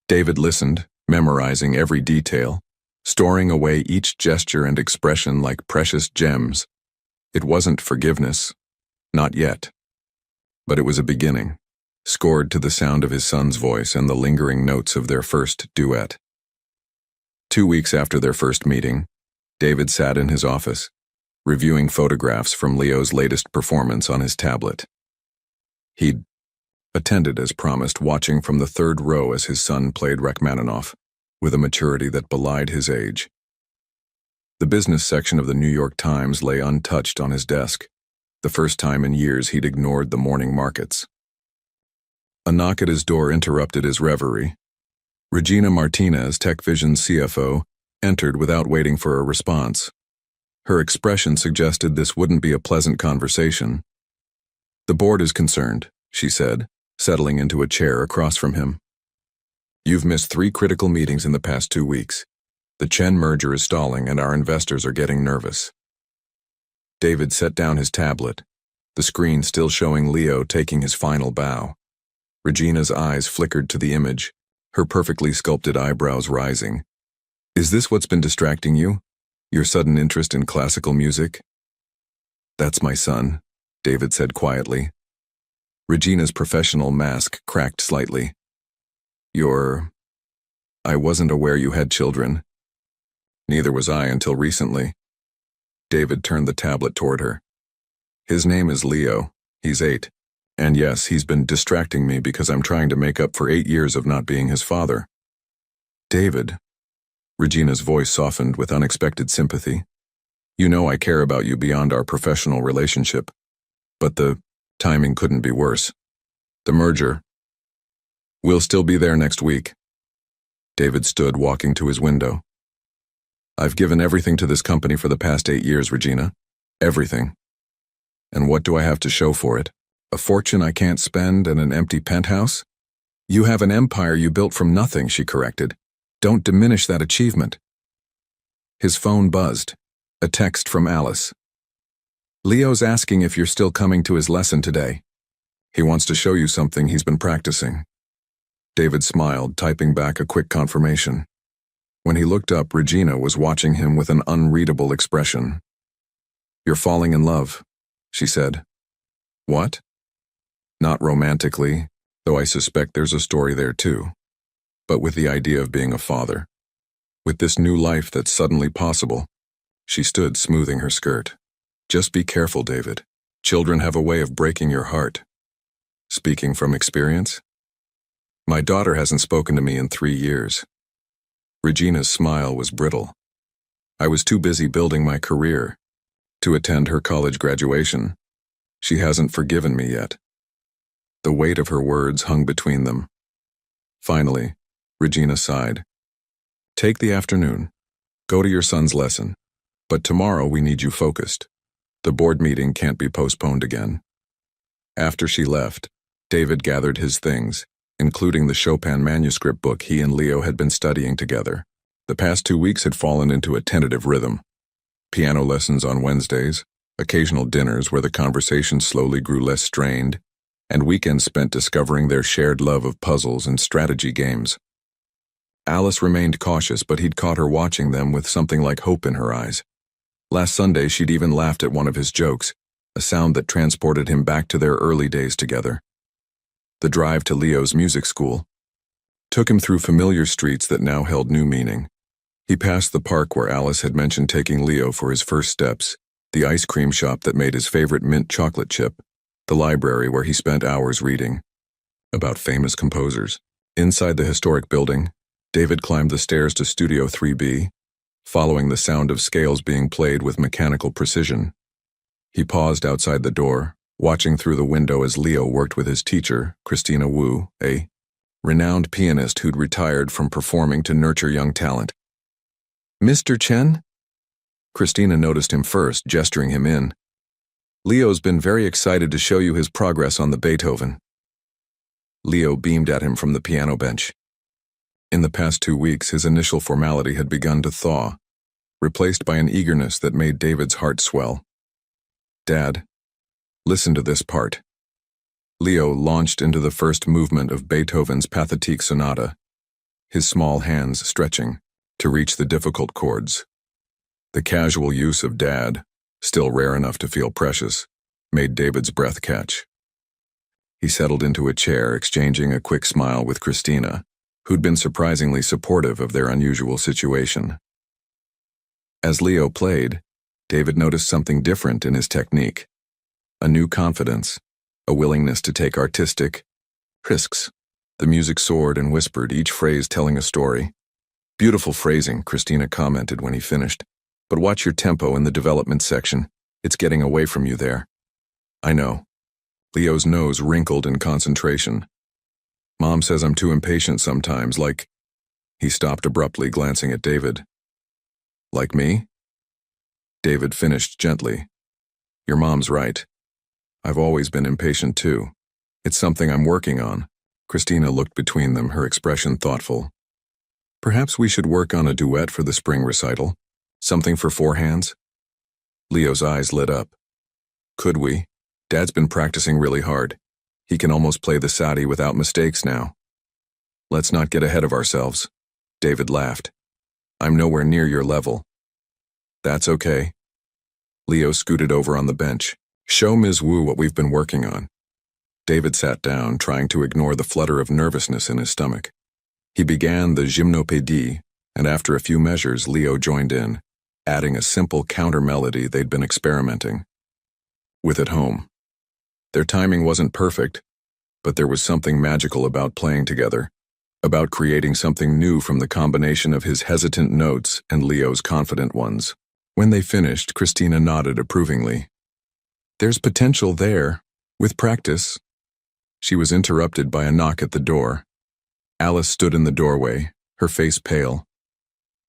David listened, memorizing every detail, storing away each gesture and expression like precious gems. It wasn't forgiveness, not yet. But it was a beginning, scored to the sound of his son's voice and the lingering notes of their first duet. 2 weeks after their first meeting, David sat in his office, reviewing photographs from Leo's latest performance on his tablet. He'd attended as promised, watching from the third row as his son played Rachmaninoff, with a maturity that belied his age. The business section of the New York Times lay untouched on his desk, the first time in years he'd ignored the morning markets. A knock at his door interrupted his reverie. Regina Martinez, TechVision's CFO, entered without waiting for a response. Her expression suggested this wouldn't be a pleasant conversation. The board is concerned, she said, settling into a chair across from him. You've missed 3 critical meetings in the past 2 weeks. The Chen merger is stalling and our investors are getting nervous. David set down his tablet, the screen still showing Leo taking his final bow. Regina's eyes flickered to the image, her perfectly sculpted eyebrows rising. Is this what's been distracting you? Your sudden interest in classical music? That's my son, David said quietly. Regina's professional mask cracked slightly. I wasn't aware you had children. Neither was I until recently. David turned the tablet toward her. His name is Leo. He's 8. And yes, he's been distracting me because I'm trying to make up for 8 years of not being his father. David. Regina's voice softened with unexpected sympathy. You know I care about you beyond our professional relationship. But the timing couldn't be worse. The merger. We'll still be there next week. David stood, walking to his window. I've given everything to this company for the past 8 years, Regina. Everything. And what do I have to show for it? A fortune I can't spend and an empty penthouse? You have an empire you built from nothing, she corrected. Don't diminish that achievement. His phone buzzed. A text from Alice. Leo's asking if you're still coming to his lesson today. He wants to show you something he's been practicing. David smiled, typing back a quick confirmation. When he looked up, Regina was watching him with an unreadable expression. You're falling in love, she said. What? Not romantically, though I suspect there's a story there too. But with the idea of being a father. With this new life that's suddenly possible. She stood, smoothing her skirt. Just be careful, David. Children have a way of breaking your heart. Speaking from experience? My daughter hasn't spoken to me in 3 years. Regina's smile was brittle. I was too busy building my career to attend her college graduation. She hasn't forgiven me yet. The weight of her words hung between them. Finally, Regina sighed. Take the afternoon. Go to your son's lesson. But tomorrow we need you focused. The board meeting can't be postponed again. After she left, David gathered his things, including the Chopin manuscript book he and Leo had been studying together. The past 2 weeks had fallen into a tentative rhythm. Piano lessons on Wednesdays, occasional dinners where the conversation slowly grew less strained, and weekends spent discovering their shared love of puzzles and strategy games. Alice remained cautious, but he'd caught her watching them with something like hope in her eyes. Last Sunday, she'd even laughed at one of his jokes, a sound that transported him back to their early days together. The drive to Leo's music school took him through familiar streets that now held new meaning. He passed the park where Alice had mentioned taking Leo for his first steps, the ice cream shop that made his favorite mint chocolate chip, the library where he spent hours reading about famous composers. Inside the historic building, David climbed the stairs to Studio 3B, following the sound of scales being played with mechanical precision. He paused outside the door, watching through the window as Leo worked with his teacher, Christina Wu, a renowned pianist who'd retired from performing to nurture young talent. Mr. Chen? Christina noticed him first, gesturing him in. Leo's been very excited to show you his progress on the Beethoven. Leo beamed at him from the piano bench. In the past 2 weeks, his initial formality had begun to thaw, replaced by an eagerness that made David's heart swell. Dad, listen to this part. Leo launched into the first movement of Beethoven's Pathetique Sonata, his small hands stretching to reach the difficult chords. The casual use of Dad, still rare enough to feel precious, made David's breath catch. He settled into a chair, exchanging a quick smile with Christina, who'd been surprisingly supportive of their unusual situation. As Leo played, David noticed something different in his technique. A new confidence, a willingness to take artistic risks. The music soared and whispered, each phrase telling a story. Beautiful phrasing, Christina commented when he finished. But watch your tempo in the development section. It's getting away from you there. I know. Leo's nose wrinkled in concentration. Mom says I'm too impatient sometimes, like... He stopped abruptly, glancing at David. Like me? David finished gently. Your mom's right. I've always been impatient too. It's something I'm working on. Christina looked between them, her expression thoughtful. Perhaps we should work on a duet for the spring recital. Something for 4 hands? Leo's eyes lit up. Could we? Dad's been practicing really hard. He can almost play the Sadi without mistakes now. Let's not get ahead of ourselves. David laughed. I'm nowhere near your level. That's okay. Leo scooted over on the bench. Show Ms. Wu what we've been working on. David sat down, trying to ignore the flutter of nervousness in his stomach. He began the gymnopédie, and after a few measures, Leo joined in, adding a simple counter melody they'd been experimenting with at home. Their timing wasn't perfect, but there was something magical about playing together, about creating something new from the combination of his hesitant notes and Leo's confident ones. When they finished, Christina nodded approvingly. There's potential there, with practice. She was interrupted by a knock at the door. Alice stood in the doorway, her face pale.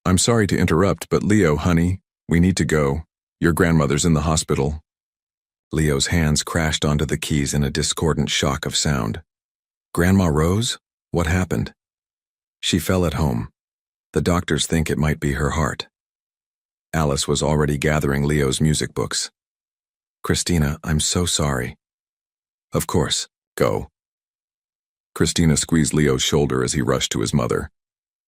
I'm sorry to interrupt, but Leo, honey, we need to go. Your grandmother's in the hospital. Leo's hands crashed onto the keys in a discordant shock of sound. Grandma Rose? What happened? She fell at home. The doctors think it might be her heart. Alice was already gathering Leo's music books. Christina, I'm so sorry. Of course, go. Christina squeezed Leo's shoulder as he rushed to his mother.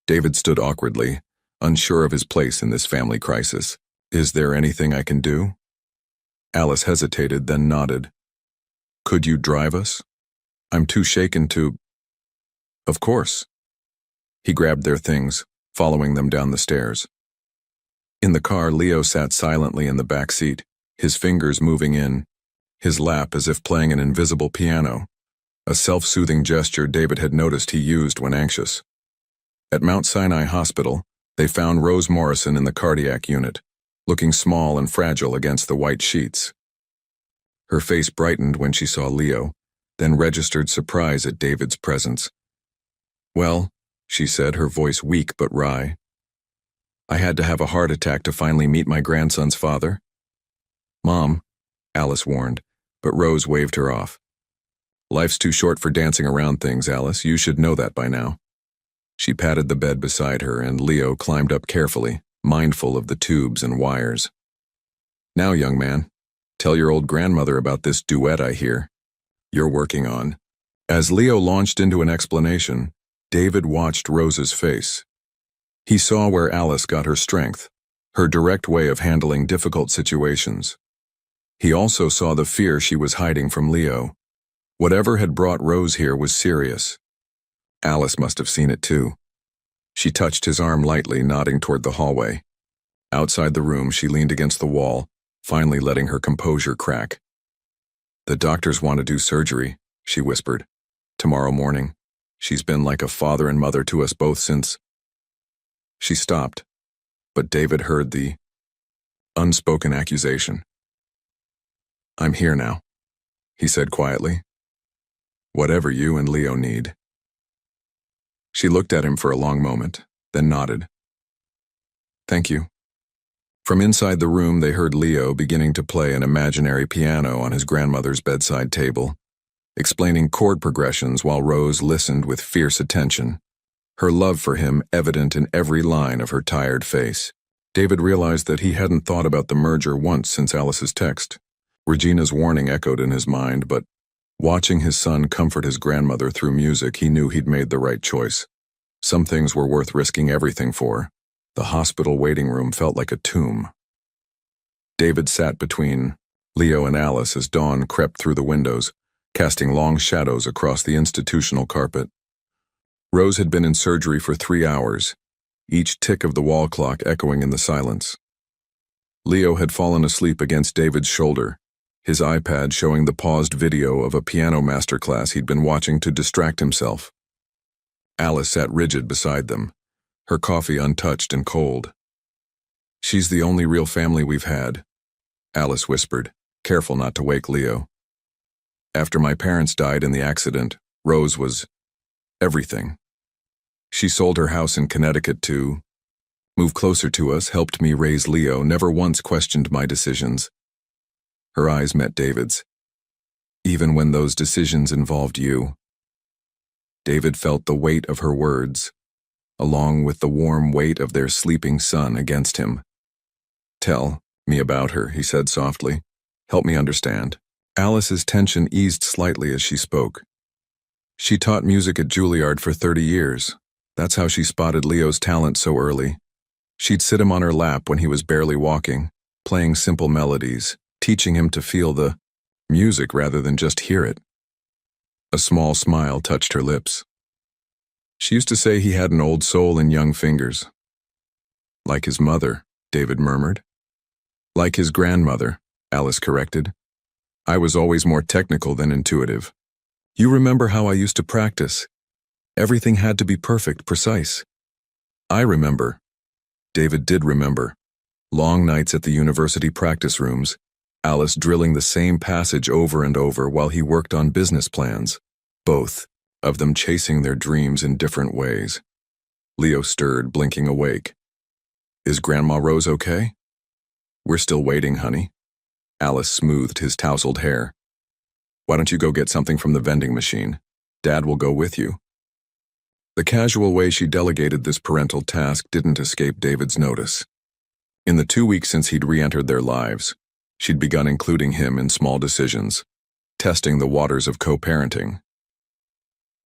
David stood awkwardly, unsure of his place in this family crisis. Is there anything I can do? Alice hesitated, then nodded. Could you drive us? I'm too shaken to... Of course. He grabbed their things, following them down the stairs. In the car, Leo sat silently in the back seat, his fingers moving in, his lap as if playing an invisible piano, a self-soothing gesture David had noticed he used when anxious. At Mount Sinai Hospital, they found Rose Morrison in the cardiac unit, looking small and fragile against the white sheets. Her face brightened when she saw Leo, then registered surprise at David's presence. Well, she said, her voice weak but wry. I had to have a heart attack to finally meet my grandson's father. Mom, Alice warned, but Rose waved her off. Life's too short for dancing around things, Alice. You should know that by now. She patted the bed beside her, and Leo climbed up carefully, mindful of the tubes and wires. Now, young man, tell your old grandmother about this duet I hear you're working on. As Leo launched into an explanation, David watched Rose's face. He saw where Alice got her strength, her direct way of handling difficult situations. He also saw the fear she was hiding from Leo. Whatever had brought Rose here was serious. Alice must have seen it too. She touched his arm lightly, nodding toward the hallway. Outside the room, she leaned against the wall, finally letting her composure crack. The doctors want to do surgery, she whispered. Tomorrow morning. She's been like a father and mother to us both since... She stopped, but David heard the unspoken accusation. I'm here now, he said quietly. Whatever you and Leo need. She looked at him for a long moment, then nodded. Thank you. From inside the room, they heard Leo beginning to play an imaginary piano on his grandmother's bedside table, explaining chord progressions while Rose listened with fierce attention, her love for him evident in every line of her tired face. David realized that he hadn't thought about the merger once since Alice's text. Regina's warning echoed in his mind, but watching his son comfort his grandmother through music, he knew he'd made the right choice. Some things were worth risking everything for. The hospital waiting room felt like a tomb. David sat between Leo and Alice as dawn crept through the windows, casting long shadows across the institutional carpet. Rose had been in surgery for 3 hours, each tick of the wall clock echoing in the silence. Leo had fallen asleep against David's shoulder, his iPad showing the paused video of a piano masterclass he'd been watching to distract himself. Alice sat rigid beside them, her coffee untouched and cold. She's the only real family we've had, Alice whispered, careful not to wake Leo. After my parents died in the accident, Rose was everything. She sold her house in Connecticut to move closer to us, helped me raise Leo, never once questioned my decisions. Her eyes met David's. Even when those decisions involved you. David felt the weight of her words, along with the warm weight of their sleeping son against him. Tell me about her, he said softly. Help me understand. Alice's tension eased slightly as she spoke. She taught music at Juilliard for 30 years. That's how she spotted Leo's talent so early. She'd sit him on her lap when he was barely walking, playing simple melodies, teaching him to feel the music rather than just hear it. A small smile touched her lips. She used to say he had an old soul in young fingers. Like his mother, David murmured. Like his grandmother, Alice corrected. I was always more technical than intuitive. You remember how I used to practice? Everything had to be perfect, precise. I remember. David did remember. Long nights at the university practice rooms, Alice drilling the same passage over and over while he worked on business plans, both of them chasing their dreams in different ways. Leo stirred, blinking awake. Is Grandma Rose okay? We're still waiting, honey. Alice smoothed his tousled hair. Why don't you go get something from the vending machine? Dad will go with you. The casual way she delegated this parental task didn't escape David's notice. In the 2 weeks since he'd re-entered their lives, she'd begun including him in small decisions, testing the waters of co-parenting.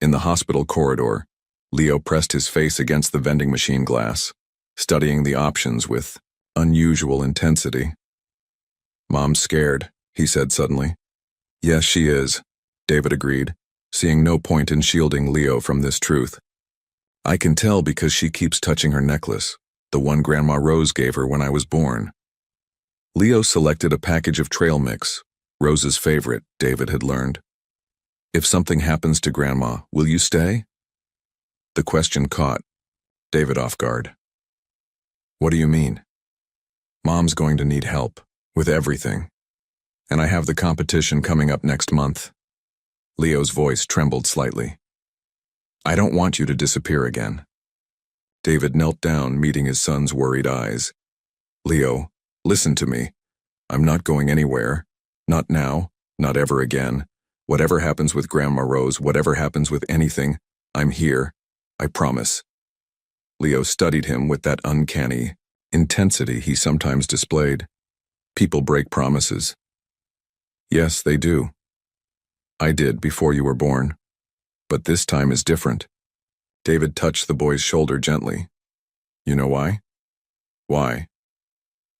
In the hospital corridor, Leo pressed his face against the vending machine glass, studying the options with unusual intensity. Mom's scared, he said suddenly. Yes, she is, David agreed, seeing no point in shielding Leo from this truth. I can tell because she keeps touching her necklace, the one Grandma Rose gave her when I was born. Leo selected a package of trail mix, Rose's favorite, David had learned. If something happens to Grandma, will you stay? The question caught David off guard. What do you mean? Mom's going to need help, with everything. And I have the competition coming up next month. Leo's voice trembled slightly. I don't want you to disappear again. David knelt down, meeting his son's worried eyes. Leo, listen to me. I'm not going anywhere. Not now, not ever again. Whatever happens with Grandma Rose, whatever happens with anything, I'm here. I promise. Leo studied him with that uncanny intensity he sometimes displayed. People break promises. Yes, they do. I did before you were born. But this time is different. David touched the boy's shoulder gently. You know why? Why?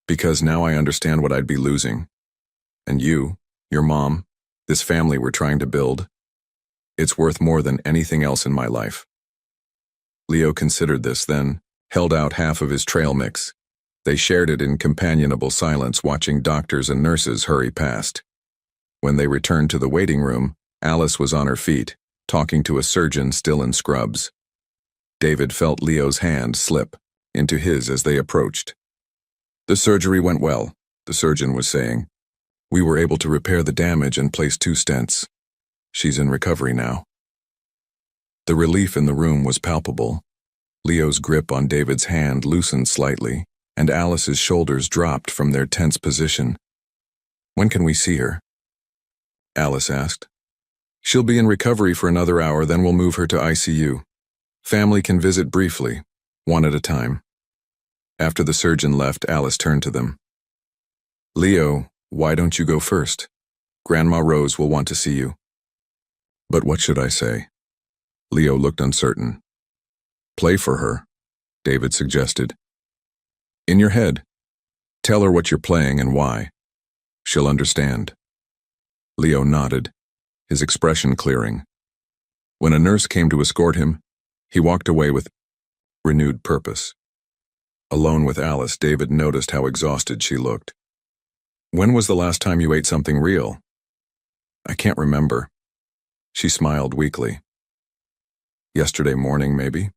Because now I understand what I'd be losing. And you, your mom, this family we're trying to build, it's worth more than anything else in my life. Leo considered this, then held out half of his trail mix. They shared it in companionable silence, watching doctors and nurses hurry past. When they returned to the waiting room, Alice was on her feet, talking to a surgeon still in scrubs. David felt Leo's hand slip into his as they approached. The surgery went well, the surgeon was saying. We were able to repair the damage and place 2 stents. She's in recovery now. The relief in the room was palpable. Leo's grip on David's hand loosened slightly, and Alice's shoulders dropped from their tense position. When can we see her? Alice asked. She'll be in recovery for another hour, then we'll move her to ICU. Family can visit briefly, one at a time. After the surgeon left, Alice turned to them. Leo, why don't you go first? Grandma Rose will want to see you. But what should I say? Leo looked uncertain. Play for her, David suggested. In your head. Tell her what you're playing and why. She'll understand. Leo nodded, his expression clearing. When a nurse came to escort him, he walked away with renewed purpose. Alone with Alice, David noticed how exhausted she looked. When was the last time you ate something real? I can't remember. She smiled weakly. Yesterday morning, maybe?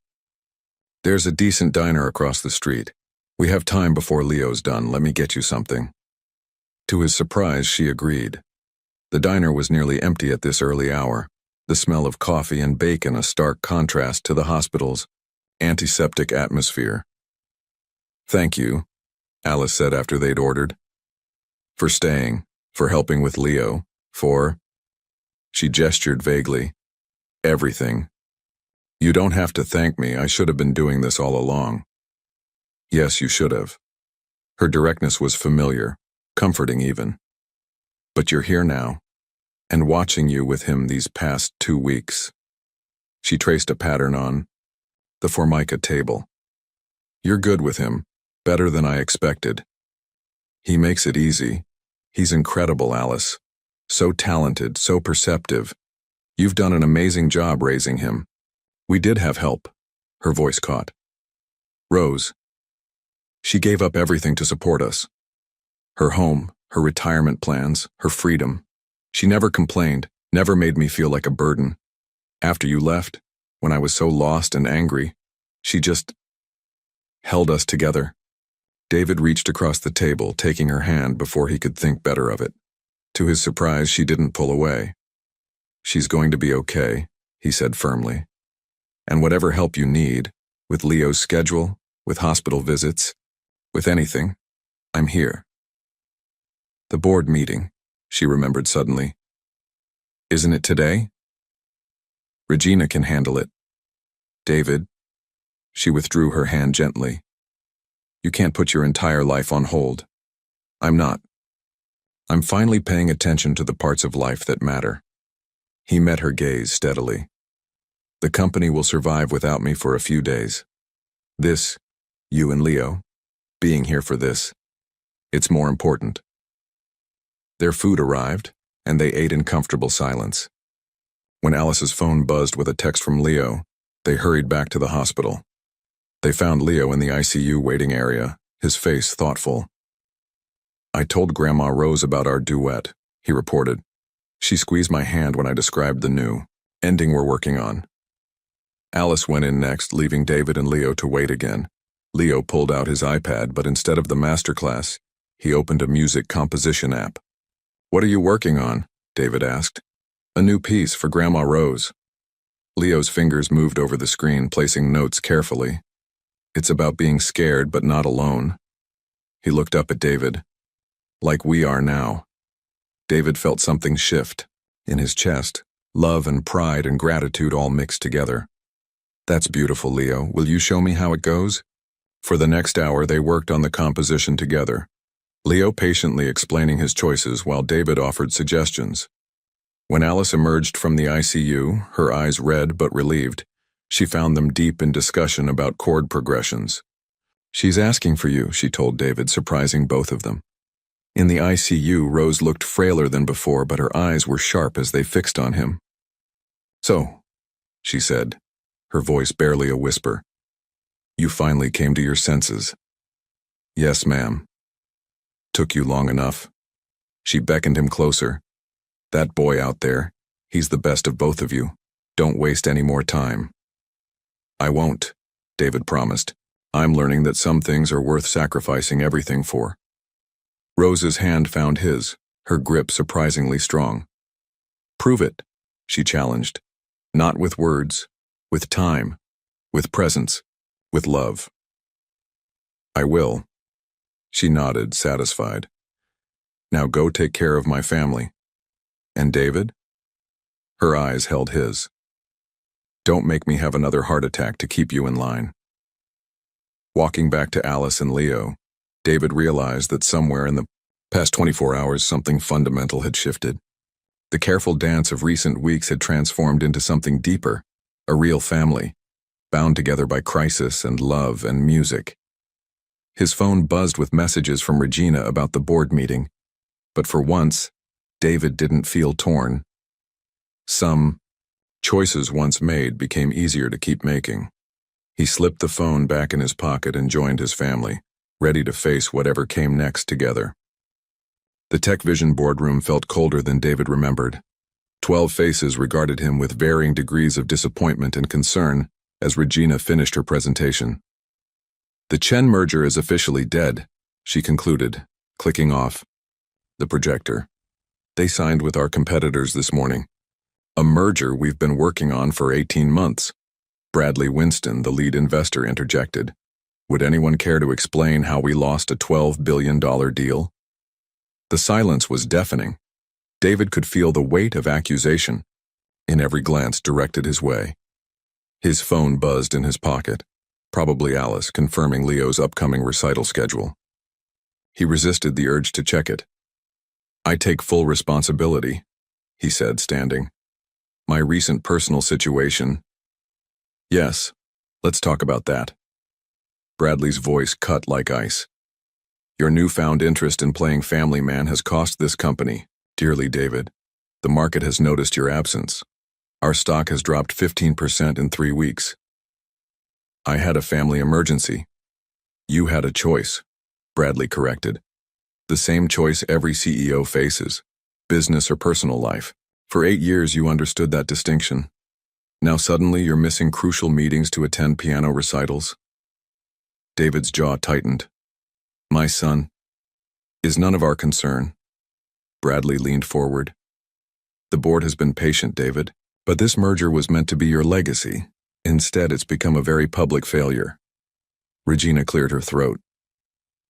There's a decent diner across the street. We have time before Leo's done. Let me get you something. To his surprise, she agreed. The diner was nearly empty at this early hour, the smell of coffee and bacon a stark contrast to the hospital's antiseptic atmosphere. Thank you, Alice said after they'd ordered. For staying, for helping with Leo, for... She gestured vaguely. Everything. You don't have to thank me. I should have been doing this all along. Yes, you should have. Her directness was familiar, comforting even. But you're here now, and watching you with him these past 2 weeks. She traced a pattern on the Formica table. You're good with him, better than I expected. He makes it easy. He's incredible, Alice. So talented, so perceptive. You've done an amazing job raising him. We did have help. Her voice caught. Rose. She gave up everything to support us. Her home, her retirement plans, her freedom. She never complained, never made me feel like a burden. After you left, when I was so lost and angry, she just held us together. David reached across the table, taking her hand before he could think better of it. To his surprise, she didn't pull away. "She's going to be okay," he said firmly. "And whatever help you need, with Leo's schedule, with hospital visits, with anything, I'm here." The board meeting, she remembered suddenly. "Isn't it today?" "Regina can handle it." "David," she withdrew her hand gently. "You can't put your entire life on hold." "I'm not. I'm finally paying attention to the parts of life that matter." He met her gaze steadily. "The company will survive without me for a few days. This, you and Leo, being here for this, it's more important." Their food arrived, and they ate in comfortable silence. When Alice's phone buzzed with a text from Leo, they hurried back to the hospital. They found Leo in the ICU waiting area, his face thoughtful. "I told Grandma Rose about our duet," he reported. "She squeezed my hand when I described the new ending we're working on." Alice went in next, leaving David and Leo to wait again. Leo pulled out his iPad, but instead of the masterclass, he opened a music composition app. "What are you working on?" David asked. "A new piece for Grandma Rose." Leo's fingers moved over the screen, placing notes carefully. "It's about being scared but not alone." He looked up at David. "Like we are now." David felt something shift in his chest, love and pride and gratitude all mixed together. "That's beautiful, Leo. Will you show me how it goes?" For the next hour, they worked on the composition together, Leo patiently explaining his choices while David offered suggestions. When Alice emerged from the ICU, her eyes red but relieved, she found them deep in discussion about chord progressions. "She's asking for you," she told David, surprising both of them. In the ICU, Rose looked frailer than before, but her eyes were sharp as they fixed on him. "So," she said, her voice barely a whisper, "you finally came to your senses." "Yes, ma'am." "Took you long enough." She beckoned him closer. "That boy out there, he's the best of both of you. Don't waste any more time." "I won't," David promised. "I'm learning that some things are worth sacrificing everything for." Rose's hand found his, her grip surprisingly strong. "Prove it," she challenged. "Not with words, with time, with presence, with love." "I will." She nodded, satisfied. "Now go take care of my family." "And David?" Her eyes held his. "Don't make me have another heart attack to keep you in line." Walking back to Alice and Leo, David realized that somewhere in the past 24 hours something fundamental had shifted. The careful dance of recent weeks had transformed into something deeper, a real family, bound together by crisis and love and music. His phone buzzed with messages from Regina about the board meeting, but for once, David didn't feel torn. Some choices once made became easier to keep making. He slipped the phone back in his pocket and joined his family, ready to face whatever came next together. The TechVision boardroom felt colder than David remembered. 12 faces regarded him with varying degrees of disappointment and concern as Regina finished her presentation. "The Chen merger is officially dead," she concluded, clicking off the projector. "They signed with our competitors this morning. A merger we've been working on for 18 months. Bradley Winston, the lead investor, interjected. "Would anyone care to explain how we lost a $12 billion deal?" The silence was deafening. David could feel the weight of accusation in every glance directed his way. His phone buzzed in his pocket, probably Alice confirming Leo's upcoming recital schedule. He resisted the urge to check it. "I take full responsibility," he said, standing. "My recent personal situation—" "Yes, let's talk about that." Bradley's voice cut like ice. "Your newfound interest in playing family man has cost this company dearly, David. The market has noticed your absence. Our stock has dropped 15% in 3 weeks. I had a family emergency." You had a choice, Bradley corrected. The same choice every CEO faces, business or personal life. For 8 years you understood that distinction. Now suddenly you're missing crucial meetings to attend piano recitals. David's jaw tightened. My son is none of our concern. Bradley leaned forward. The board has been patient, David, but this merger was meant to be your legacy. Instead, it's become a very public failure. Regina cleared her throat.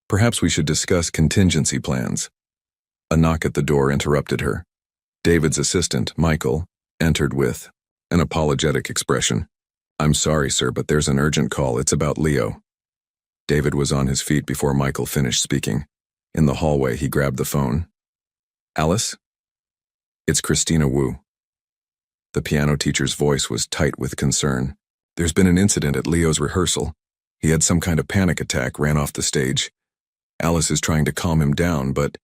Perhaps we should discuss contingency plans. A knock at the door interrupted her. David's assistant, Michael, entered with an apologetic expression. I'm sorry, sir, but there's an urgent call. It's about Leo. David was on his feet before Michael finished speaking. In the hallway, he grabbed the phone. Alice? It's Christina Wu. The piano teacher's voice was tight with concern. There's been an incident at Leo's rehearsal. He had some kind of panic attack, ran off the stage. Alice is trying to calm him down, but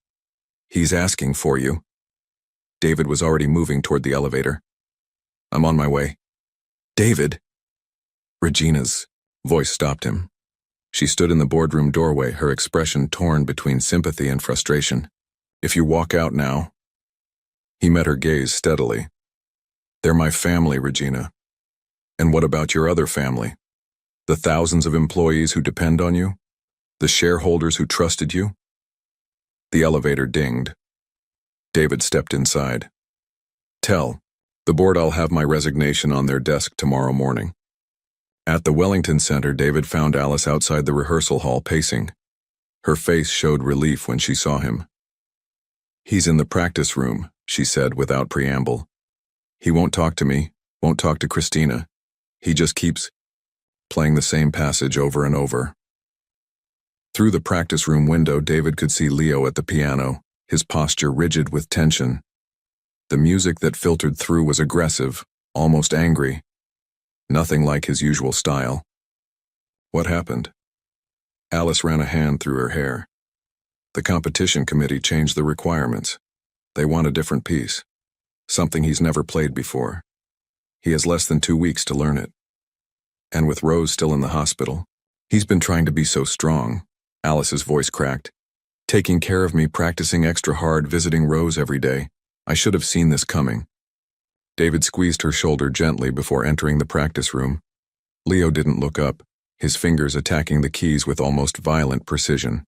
he's asking for you. David was already moving toward the elevator. I'm on my way. David! Regina's voice stopped him. She stood in the boardroom doorway, her expression torn between sympathy and frustration. If you walk out now. He met her gaze steadily. They're my family, Regina. And what about your other family? The thousands of employees who depend on you? The shareholders who trusted you? The elevator dinged. David stepped inside. Tell the board I'll have my resignation on their desk tomorrow morning. At the Wellington Center, David found Alice outside the rehearsal hall pacing. Her face showed relief when she saw him. He's in the practice room, she said without preamble. He won't talk to me, won't talk to Christina. He just keeps playing the same passage over and over. Through the practice room window, David could see Leo at the piano, his posture rigid with tension. The music that filtered through was aggressive, almost angry. Nothing like his usual style. What happened? Alice ran a hand through her hair. The competition committee changed the requirements. They want a different piece. Something he's never played before. He has less than 2 weeks to learn it. And with Rose still in the hospital, he's been trying to be so strong. Alice's voice cracked. Taking care of me, practicing extra hard, visiting Rose every day. I should have seen this coming. David squeezed her shoulder gently before entering the practice room. Leo didn't look up, his fingers attacking the keys with almost violent precision.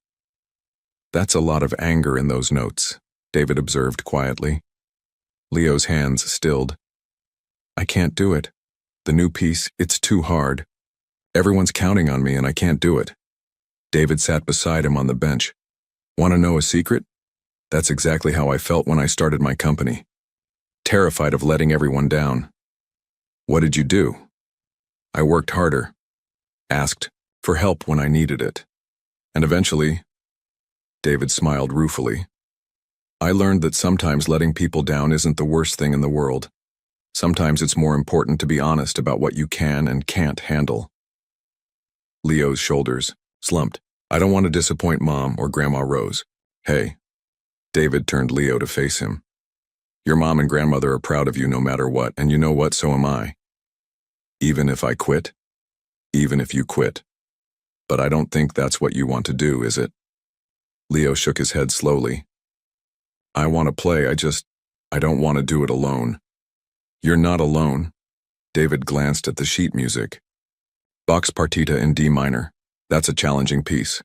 That's a lot of anger in those notes, David observed quietly. Leo's hands stilled. I can't do it. The new piece, it's too hard. Everyone's counting on me and I can't do it. David sat beside him on the bench. Want to know a secret? That's exactly how I felt when I started my company. Terrified of letting everyone down. What did you do? I worked harder. Asked for help when I needed it. And eventually, David smiled ruefully. I learned that sometimes letting people down isn't the worst thing in the world. Sometimes it's more important to be honest about what you can and can't handle. Leo's shoulders slumped. I don't want to disappoint Mom or Grandma Rose. Hey. David turned Leo to face him. Your mom and grandmother are proud of you no matter what, and you know what, so am I. Even if I quit? Even if you quit. But I don't think that's what you want to do, is it? Leo shook his head slowly. I want to play, I don't want to do it alone. You're not alone. David glanced at the sheet music. Bach's Partita in D minor. That's a challenging piece.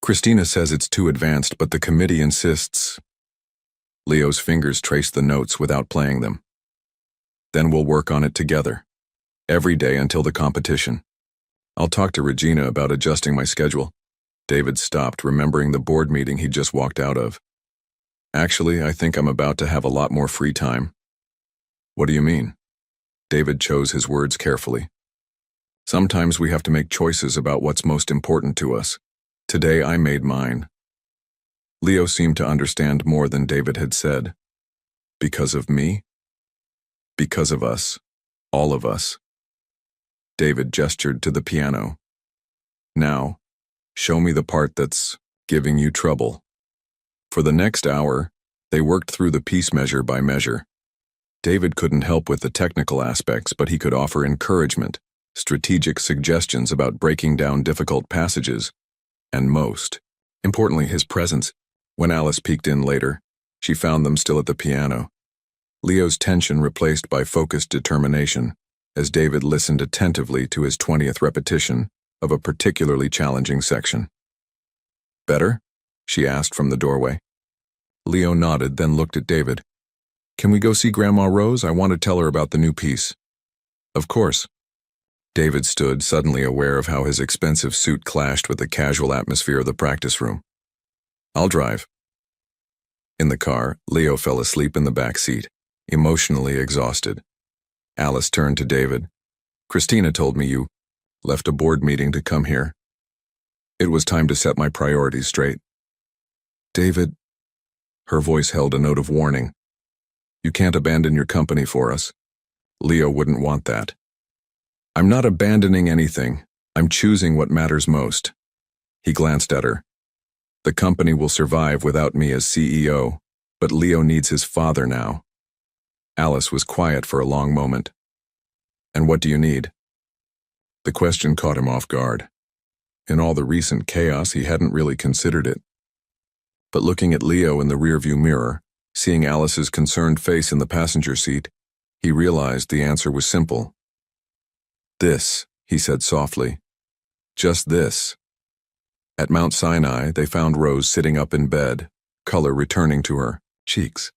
Christina says it's too advanced, but the committee insists. Leo's fingers traced the notes without playing them. Then we'll work on it together. Every day until the competition. I'll talk to Regina about adjusting my schedule. David stopped, remembering the board meeting he'd just walked out of. Actually, I think I'm about to have a lot more free time. What do you mean? David chose his words carefully. Sometimes we have to make choices about what's most important to us. Today I made mine. Leo seemed to understand more than David had said. Because of me? Because of us. All of us. David gestured to the piano. Now, show me the part that's giving you trouble. For the next hour, they worked through the piece measure by measure. David couldn't help with the technical aspects, but he could offer encouragement, strategic suggestions about breaking down difficult passages, and most importantly, his presence. When Alice peeked in later, she found them still at the piano. Leo's tension replaced by focused determination, as David listened attentively to his 20th repetition of a particularly challenging section. "Better?" she asked from the doorway. Leo nodded, then looked at David. "Can we go see Grandma Rose? I want to tell her about the new piece." "Of course." David stood, suddenly aware of how his expensive suit clashed with the casual atmosphere of the practice room. "I'll drive." In the car, Leo fell asleep in the back seat, emotionally exhausted. Alice turned to David. "Christina told me you left a board meeting to come here. It was time to set my priorities straight." "David," her voice held a note of warning. "You can't abandon your company for us. Leo wouldn't want that." "I'm not abandoning anything. I'm choosing what matters most." He glanced at her. "The company will survive without me as CEO, but Leo needs his father now." Alice was quiet for a long moment. "And what do you need?" The question caught him off guard. In all the recent chaos, he hadn't really considered it. But looking at Leo in the rearview mirror, seeing Alice's concerned face in the passenger seat, he realized the answer was simple. "This," he said softly. "Just this." At Mount Sinai, they found Rose sitting up in bed, color returning to her cheeks.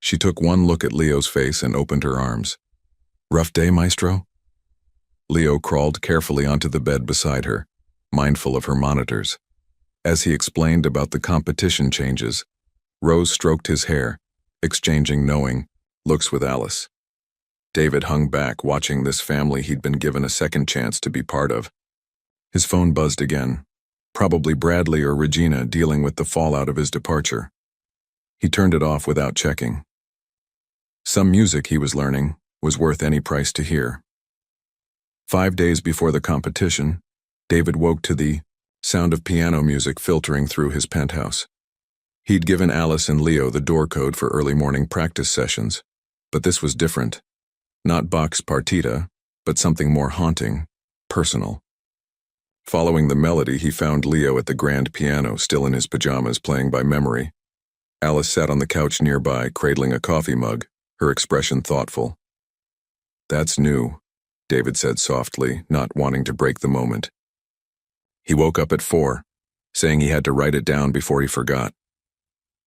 She took one look at Leo's face and opened her arms. "Rough day, Maestro?" Leo crawled carefully onto the bed beside her, mindful of her monitors. As he explained about the competition changes, Rose stroked his hair, exchanging knowing looks with Alice. David hung back, watching this family he'd been given a second chance to be part of. His phone buzzed again, probably Bradley or Regina dealing with the fallout of his departure. He turned it off without checking. Some music, he was learning, was worth any price to hear. 5 days before the competition, David woke to the sound of piano music filtering through his penthouse. He'd given Alice and Leo the door code for early morning practice sessions, but this was different. Not Bach's partita, but something more haunting, personal. Following the melody, he found Leo at the grand piano, still in his pajamas, playing by memory. Alice sat on the couch nearby, cradling a coffee mug, her expression thoughtful. "That's new," David said softly, not wanting to break the moment. He woke up at 4, saying he had to write it down before he forgot.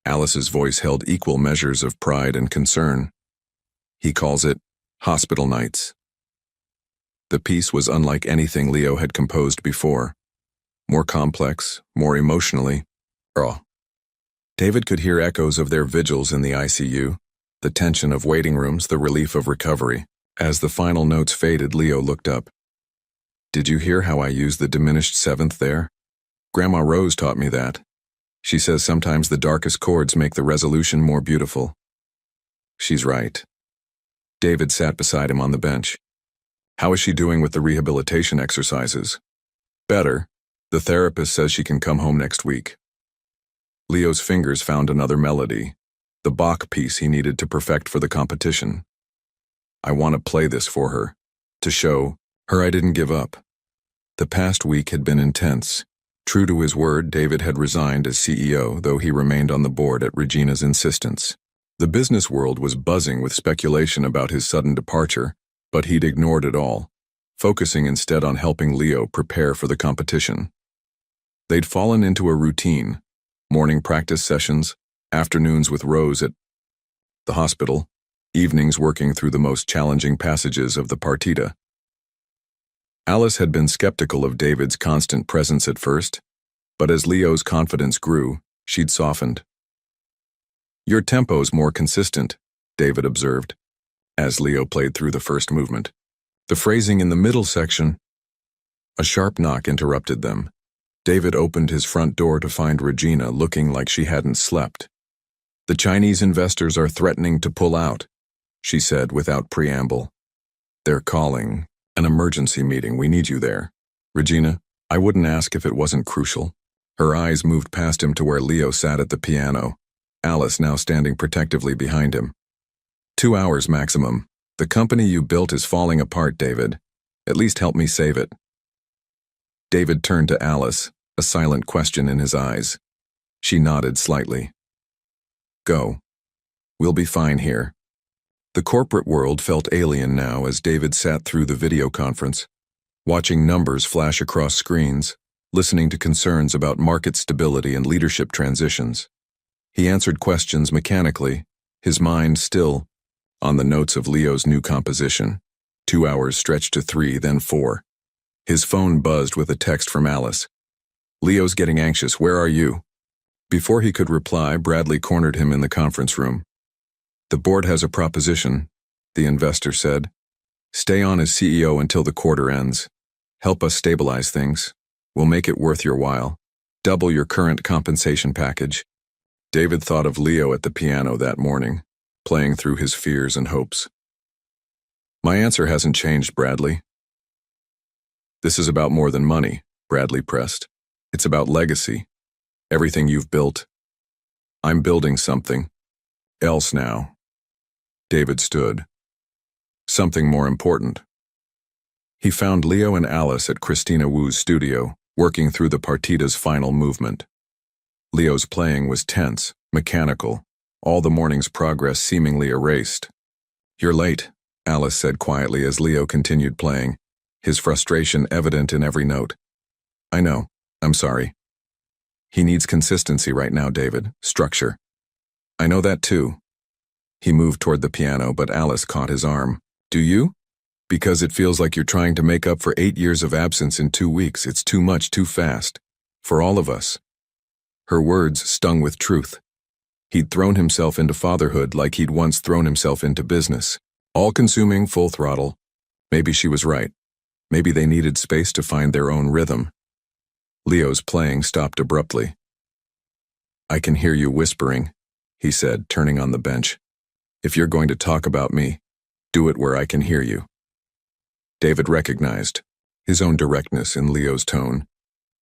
Alice's voice held equal measures of pride and concern. "He calls it Hospital Nights." The piece was unlike anything Leo had composed before. More complex, more emotionally raw. David could hear echoes of their vigils in the ICU, the tension of waiting rooms, the relief of recovery. As the final notes faded, Leo looked up. "Did you hear how I used the diminished seventh there? Grandma Rose taught me that. She says sometimes the darkest chords make the resolution more beautiful." "She's right." David sat beside him on the bench. "How is she doing with the rehabilitation exercises?" "Better. The therapist says she can come home next week." Leo's fingers found another melody, the Bach piece he needed to perfect for the competition. "I want to play this for her, to show her I didn't give up." The past week had been intense. True to his word, David had resigned as CEO, though he remained on the board at Regina's insistence. The business world was buzzing with speculation about his sudden departure, but he'd ignored it all, focusing instead on helping Leo prepare for the competition. They'd fallen into a routine: morning practice sessions, afternoons with Rose at the hospital, evenings working through the most challenging passages of the partita. Alice had been skeptical of David's constant presence at first, but as Leo's confidence grew, she'd softened. "Your tempo's more consistent," David observed, as Leo played through the first movement. "The phrasing in the middle section—" A sharp knock interrupted them. David opened his front door to find Regina looking like she hadn't slept. "The Chinese investors are threatening to pull out," she said without preamble. "They're calling an emergency meeting. We need you there." "Regina, I wouldn't ask if it wasn't crucial." Her eyes moved past him to where Leo sat at the piano, Alice now standing protectively behind him. 2 hours maximum. The company you built is falling apart, David. At least help me save it." David turned to Alice, a silent question in his eyes. She nodded slightly. Go. We'll be fine here. The corporate world felt alien now as David sat through the video conference, watching numbers flash across screens, listening to concerns about market stability and leadership transitions. He answered questions mechanically, his mind still on the notes of Leo's new composition. 2 hours stretched to 3, then 4. His phone buzzed with a text from Alice. Leo's getting anxious, where are you? Before he could reply, Bradley cornered him in the conference room. The board has a proposition, the investor said. Stay on as CEO until the quarter ends. Help us stabilize things. We'll make it worth your while. Double your current compensation package. David thought of Leo at the piano that morning, playing through his fears and hopes. My answer hasn't changed, Bradley. This is about more than money, Bradley pressed. It's about legacy. Everything you've built. I'm building something else now. David stood. Something more important. He found Leo and Alice at Christina Wu's studio, working through the partita's final movement. Leo's playing was tense, mechanical, all the morning's progress seemingly erased. You're late, Alice said quietly as Leo continued playing, his frustration evident in every note. I know, I'm sorry. He needs consistency right now, David, structure. I know that too. He moved toward the piano, but Alice caught his arm. Do you? Because it feels like you're trying to make up for 8 years of absence in 2 weeks. It's too much, too fast. For all of us. Her words stung with truth. He'd thrown himself into fatherhood like he'd once thrown himself into business. All-consuming, full throttle. Maybe she was right. Maybe they needed space to find their own rhythm. Leo's playing stopped abruptly. I can hear you whispering, he said, turning on the bench. If you're going to talk about me, do it where I can hear you. David recognized his own directness in Leo's tone.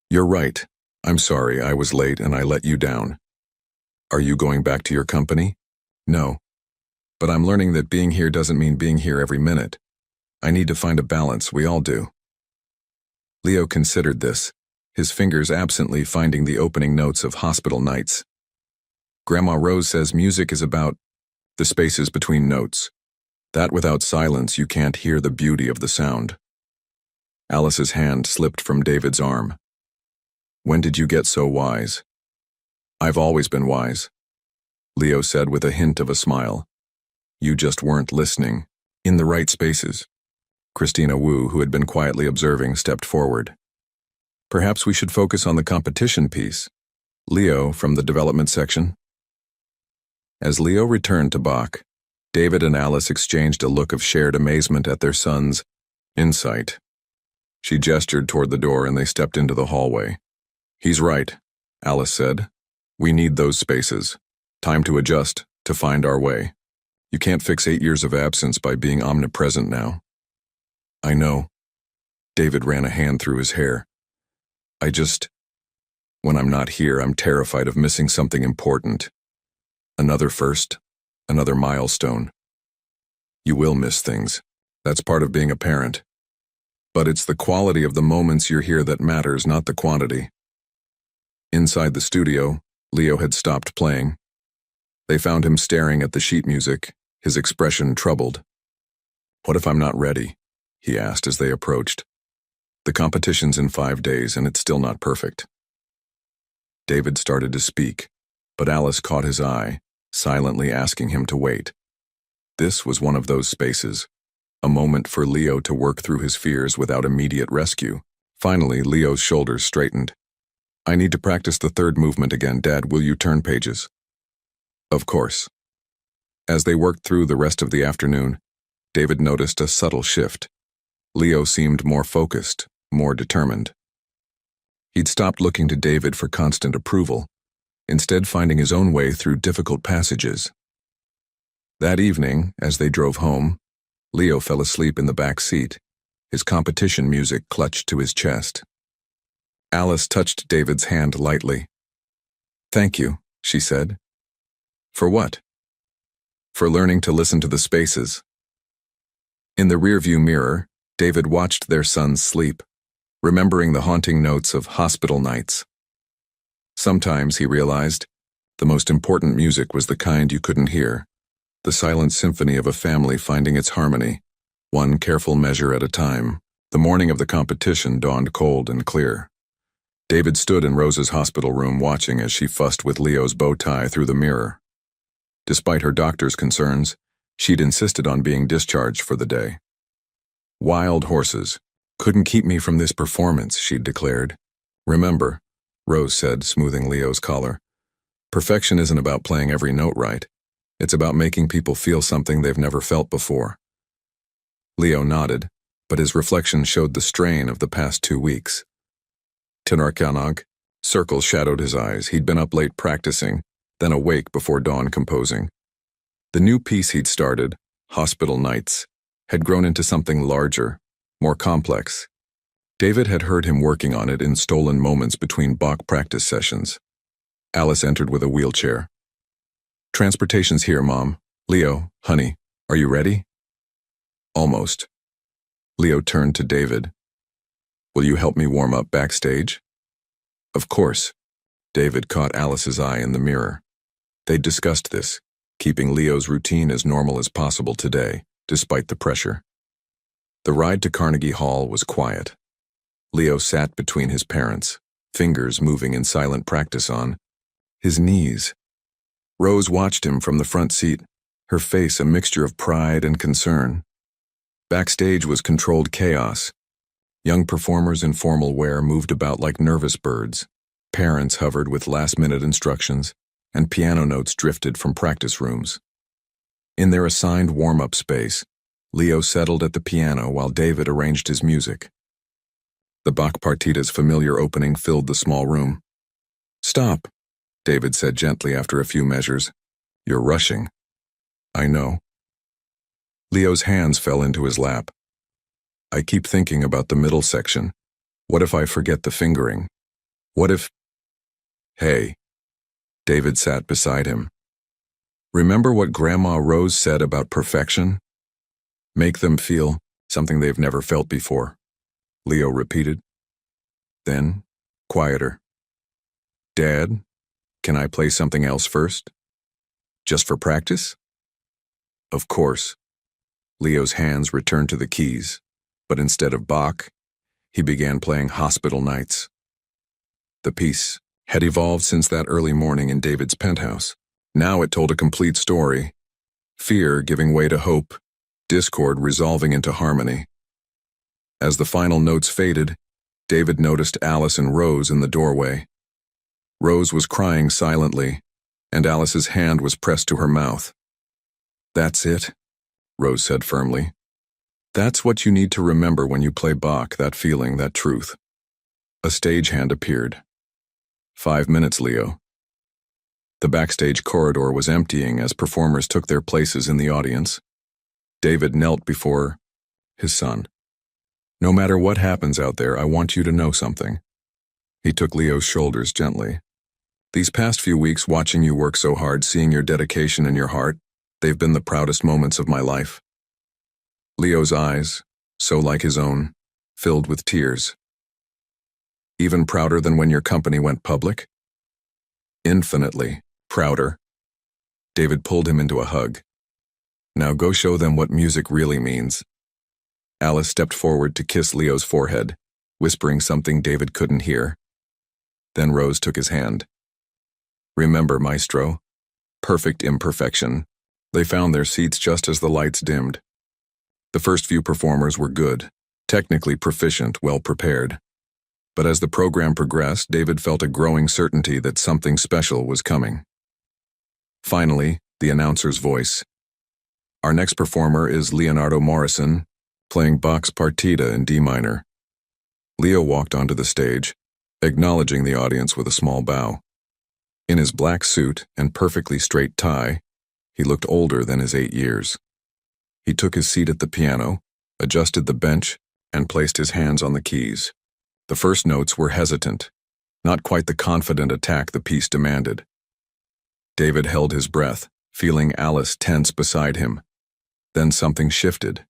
You're right. I'm sorry, I was late and I let you down. Are you going back to your company? No. But I'm learning that being here doesn't mean being here every minute. I need to find a balance, we all do. Leo considered this, his fingers absently finding the opening notes of Hospital Nights. Grandma Rose says music is about the spaces between notes. That without silence you can't hear the beauty of the sound. Alice's hand slipped from David's arm. When did you get so wise? I've always been wise, Leo said with a hint of a smile. You just weren't listening. In the right spaces. Christina Wu, who had been quietly observing, stepped forward. Perhaps we should focus on the competition piece. Leo, from the development section. As Leo returned to Bach, David and Alice exchanged a look of shared amazement at their son's insight. She gestured toward the door and they stepped into the hallway. He's right, Alice said. We need those spaces. Time to adjust, to find our way. You can't fix 8 years of absence by being omnipresent now. I know. David ran a hand through his hair. When I'm not here, I'm terrified of missing something important. Another first, another milestone. You will miss things. That's part of being a parent. But it's the quality of the moments you're here that matters, not the quantity. Inside the studio, Leo had stopped playing. They found him staring at the sheet music, his expression troubled. What if I'm not ready? He asked as they approached. The competition's in 5 days and it's still not perfect. David started to speak, but Alice caught his eye, silently asking him to wait. This was one of those spaces, a moment for Leo to work through his fears without immediate rescue. Finally, Leo's shoulders straightened. I need to practice the third movement again, Dad. Will you turn pages? Of course. As they worked through the rest of the afternoon, David noticed a subtle shift. Leo seemed more focused, more determined. He'd stopped looking to David for constant approval, instead finding his own way through difficult passages. That evening, as they drove home, Leo fell asleep in the back seat, his competition music clutched to his chest. Alice touched David's hand lightly. Thank you, she said. For what? For learning to listen to the spaces. In the rearview mirror, David watched their son sleep. remembering the haunting notes of hospital nights. Sometimes, he realized, the most important music was the kind you couldn't hear, the silent symphony of a family finding its harmony, one careful measure at a time. The morning of the competition dawned cold and clear. David stood in Rose's hospital room watching as she fussed with Leo's bow tie through the mirror. Despite her doctor's concerns, she'd insisted on being discharged for the day. "Wild horses couldn't keep me from this performance," she'd declared. "Remember," Rose said, smoothing Leo's collar, "perfection isn't about playing every note right. It's about making people feel something they've never felt before." Leo nodded, but his reflection showed the strain of the past 2 weeks. Tinarkanog, circles shadowed his eyes. He'd been up late practicing, then awake before dawn composing. The new piece he'd started, Hospital Nights, had grown into something larger, more complex. David had heard him working on it in stolen moments between Bach practice sessions. Alice entered with a wheelchair. "Transportation's here, Mom. Leo, honey, are you ready?" "Almost." Leo turned to David. "Will you help me warm up backstage?" "Of course." David caught Alice's eye in the mirror. They'd discussed this, keeping Leo's routine as normal as possible today, despite the pressure. The ride to Carnegie Hall was quiet. Leo sat between his parents, fingers moving in silent practice on his knees. Rose watched him from the front seat, her face a mixture of pride and concern. Backstage was controlled chaos. Young performers in formal wear moved about like nervous birds. Parents hovered with last-minute instructions, and piano notes drifted from practice rooms. In their assigned warm-up space, Leo settled at the piano while David arranged his music. The Bach partita's familiar opening filled the small room. "Stop," David said gently after a few measures. "You're rushing." "I know." Leo's hands fell into his lap. "I keep thinking about the middle section. What if I forget the fingering? What if—" "Hey." David sat beside him. "Remember what Grandma Rose said about perfection? Make them feel something they've never felt before," Leo repeated. Then, quieter. "Dad, can I play something else first? Just for practice?" "Of course." Leo's hands returned to the keys, but instead of Bach, he began playing Hospital Nights. The piece had evolved since that early morning in David's penthouse. Now it told a complete story. Fear giving way to hope, discord resolving into harmony. As the final notes faded, David noticed Alice and Rose in the doorway. Rose was crying silently, and Alice's hand was pressed to her mouth. "That's it," Rose said firmly. "That's what you need to remember when you play Bach, that feeling, that truth." A stagehand appeared. 5 minutes, Leo." The backstage corridor was emptying as performers took their places in the audience. David knelt before his son. "No matter what happens out there, I want you to know something." He took Leo's shoulders gently. "These past few weeks watching you work so hard, seeing your dedication and your heart, they've been the proudest moments of my life." Leo's eyes, so like his own, filled with tears. "Even prouder than when your company went public?" "Infinitely prouder." David pulled him into a hug. "Now go show them what music really means." Alice stepped forward to kiss Leo's forehead, whispering something David couldn't hear. Then Rose took his hand. "Remember, Maestro, perfect imperfection." They found their seats just as the lights dimmed. The first few performers were good, technically proficient, well prepared. But as the program progressed, David felt a growing certainty that something special was coming. Finally, the announcer's voice. "Our next performer is Leonardo Morrison, playing Bach's Partita in D minor." Leo walked onto the stage, acknowledging the audience with a small bow. In his black suit and perfectly straight tie, he looked older than his 8 years. He took his seat at the piano, adjusted the bench, and placed his hands on the keys. The first notes were hesitant, not quite the confident attack the piece demanded. David held his breath, feeling Alice tense beside him. Then something shifted.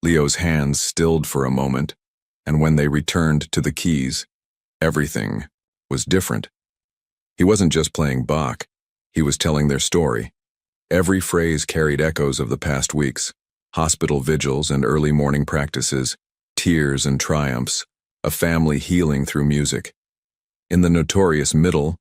Leo's hands stilled for a moment, And when they returned to the keys, everything was different. He wasn't just playing Bach, he was telling their story. Every phrase carried echoes of the past weeks, hospital vigils and early morning practices, tears and triumphs, a family healing through music. In the notorious middle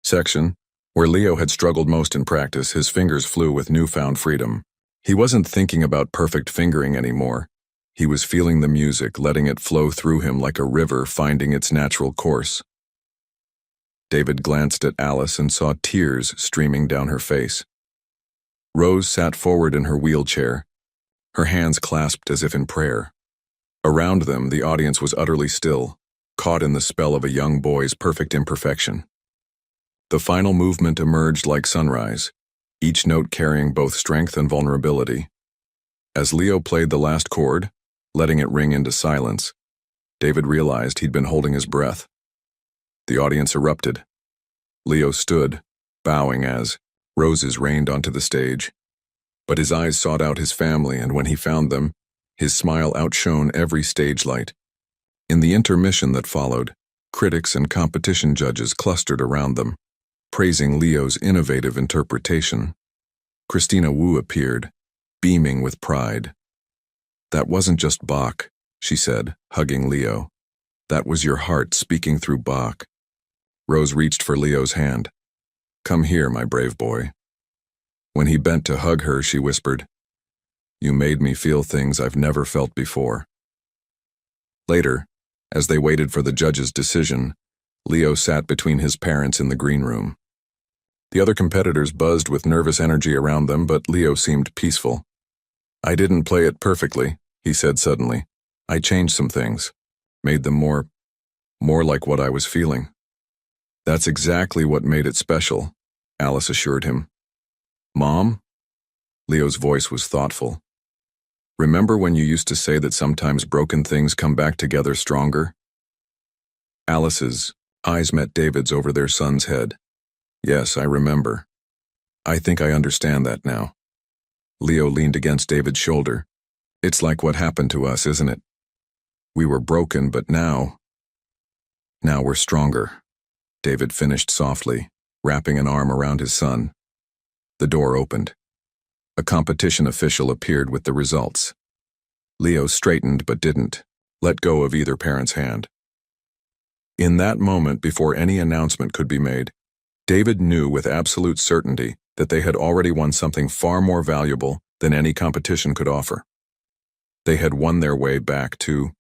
section, where Leo had struggled most in practice, his fingers flew with newfound freedom. He wasn't thinking about perfect fingering anymore. He was feeling the music, letting it flow through him like a river finding its natural course. David glanced at Alice and saw tears streaming down her face. Rose sat forward in her wheelchair, her hands clasped as if in prayer. Around them, the audience was utterly still, caught in the spell of a young boy's perfect imperfection. The final movement emerged like sunrise, each note carrying both strength and vulnerability. As Leo played the last chord, letting it ring into silence, David realized he'd been holding his breath. The audience erupted. Leo stood, bowing as roses rained onto the stage. But his eyes sought out his family, and when he found them, his smile outshone every stage light. In the intermission that followed, critics and competition judges clustered around them, praising Leo's innovative interpretation. Christina Wu appeared, beaming with pride. "That wasn't just Bach," she said, hugging Leo. "That was your heart speaking through Bach." Rose reached for Leo's hand. "Come here, my brave boy." When he bent to hug her, she whispered, "You made me feel things I've never felt before." Later, as they waited for the judge's decision, Leo sat between his parents in the green room. The other competitors buzzed with nervous energy around them, but Leo seemed peaceful. "I didn't play it perfectly," he said suddenly. "I changed some things, made them more like what I was feeling." "That's exactly what made it special," Alice assured him. "Mom?" Leo's voice was thoughtful. "Remember when you used to say that sometimes broken things come back together stronger?" Alice's eyes met David's over their son's head. "Yes, I remember. I think I understand that now." Leo leaned against David's shoulder. "It's like what happened to us, isn't it? We were broken, but now we're stronger," David finished softly, wrapping an arm around his son. The door opened. A competition official appeared with the results. Leo straightened but didn't let go of either parent's hand. In that moment, before any announcement could be made, David knew with absolute certainty that they had already won something far more valuable than any competition could offer. They had won their way back to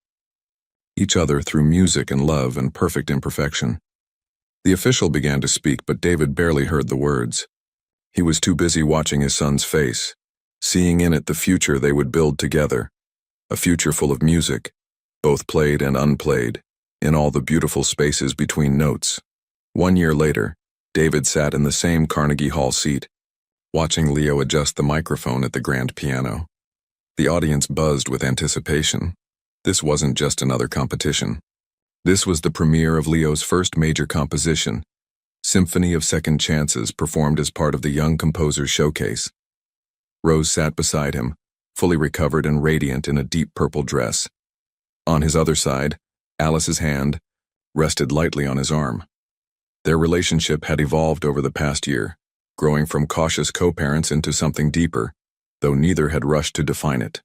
each other through music and love and perfect imperfection. The official began to speak, but David barely heard the words. He was too busy watching his son's face, seeing in it the future they would build together, a future full of music, both played and unplayed, in all the beautiful spaces between notes. 1 year later, David sat in the same Carnegie Hall seat, watching Leo adjust the microphone at the grand piano. The audience buzzed with anticipation. This wasn't just another competition. This was the premiere of Leo's first major composition, Symphony of Second Chances, performed as part of the Young Composer's Showcase. Rose sat beside him, fully recovered and radiant in a deep purple dress. On his other side, Alice's hand rested lightly on his arm. Their relationship had evolved over the past year, growing from cautious co-parents into something deeper, though neither had rushed to define it.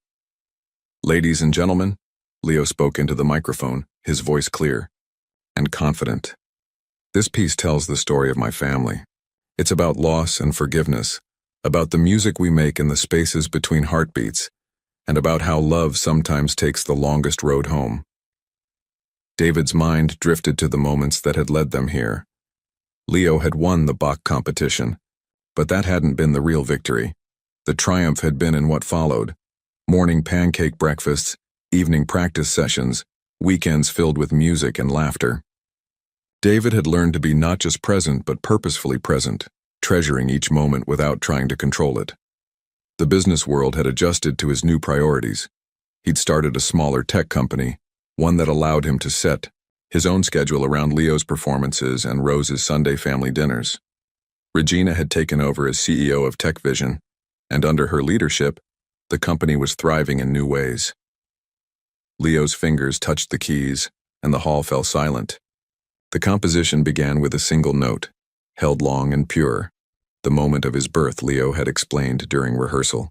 "Ladies and gentlemen," Leo spoke into the microphone, his voice clear and confident. "This piece tells the story of my family. It's about loss and forgiveness, about the music we make in the spaces between heartbeats, and about how love sometimes takes the longest road home." David's mind drifted to the moments that had led them here. Leo had won the Bach competition, but that hadn't been the real victory. The triumph had been in what followed: morning pancake breakfasts, evening practice sessions, weekends filled with music and laughter. David had learned to be not just present but purposefully present, treasuring each moment without trying to control it. The business world had adjusted to his new priorities. He'd started a smaller tech company, one that allowed him to set his own schedule around Leo's performances and Rose's Sunday family dinners. Regina had taken over as CEO of Tech Vision, and under her leadership, the company was thriving in new ways. Leo's fingers touched the keys, and the hall fell silent. The composition began with a single note, held long and pure, the moment of his birth Leo had explained during rehearsal.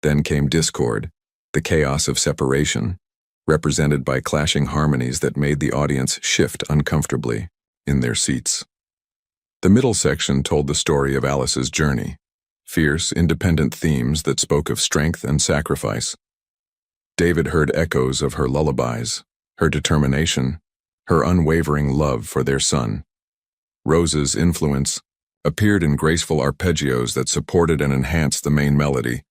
Then came discord, the chaos of separation, represented by clashing harmonies that made the audience shift uncomfortably in their seats. The middle section told the story of Alice's journey, fierce, independent themes that spoke of strength and sacrifice. David heard echoes of her lullabies, her determination, her unwavering love for their son. Rose's influence appeared in graceful arpeggios that supported and enhanced the main melody,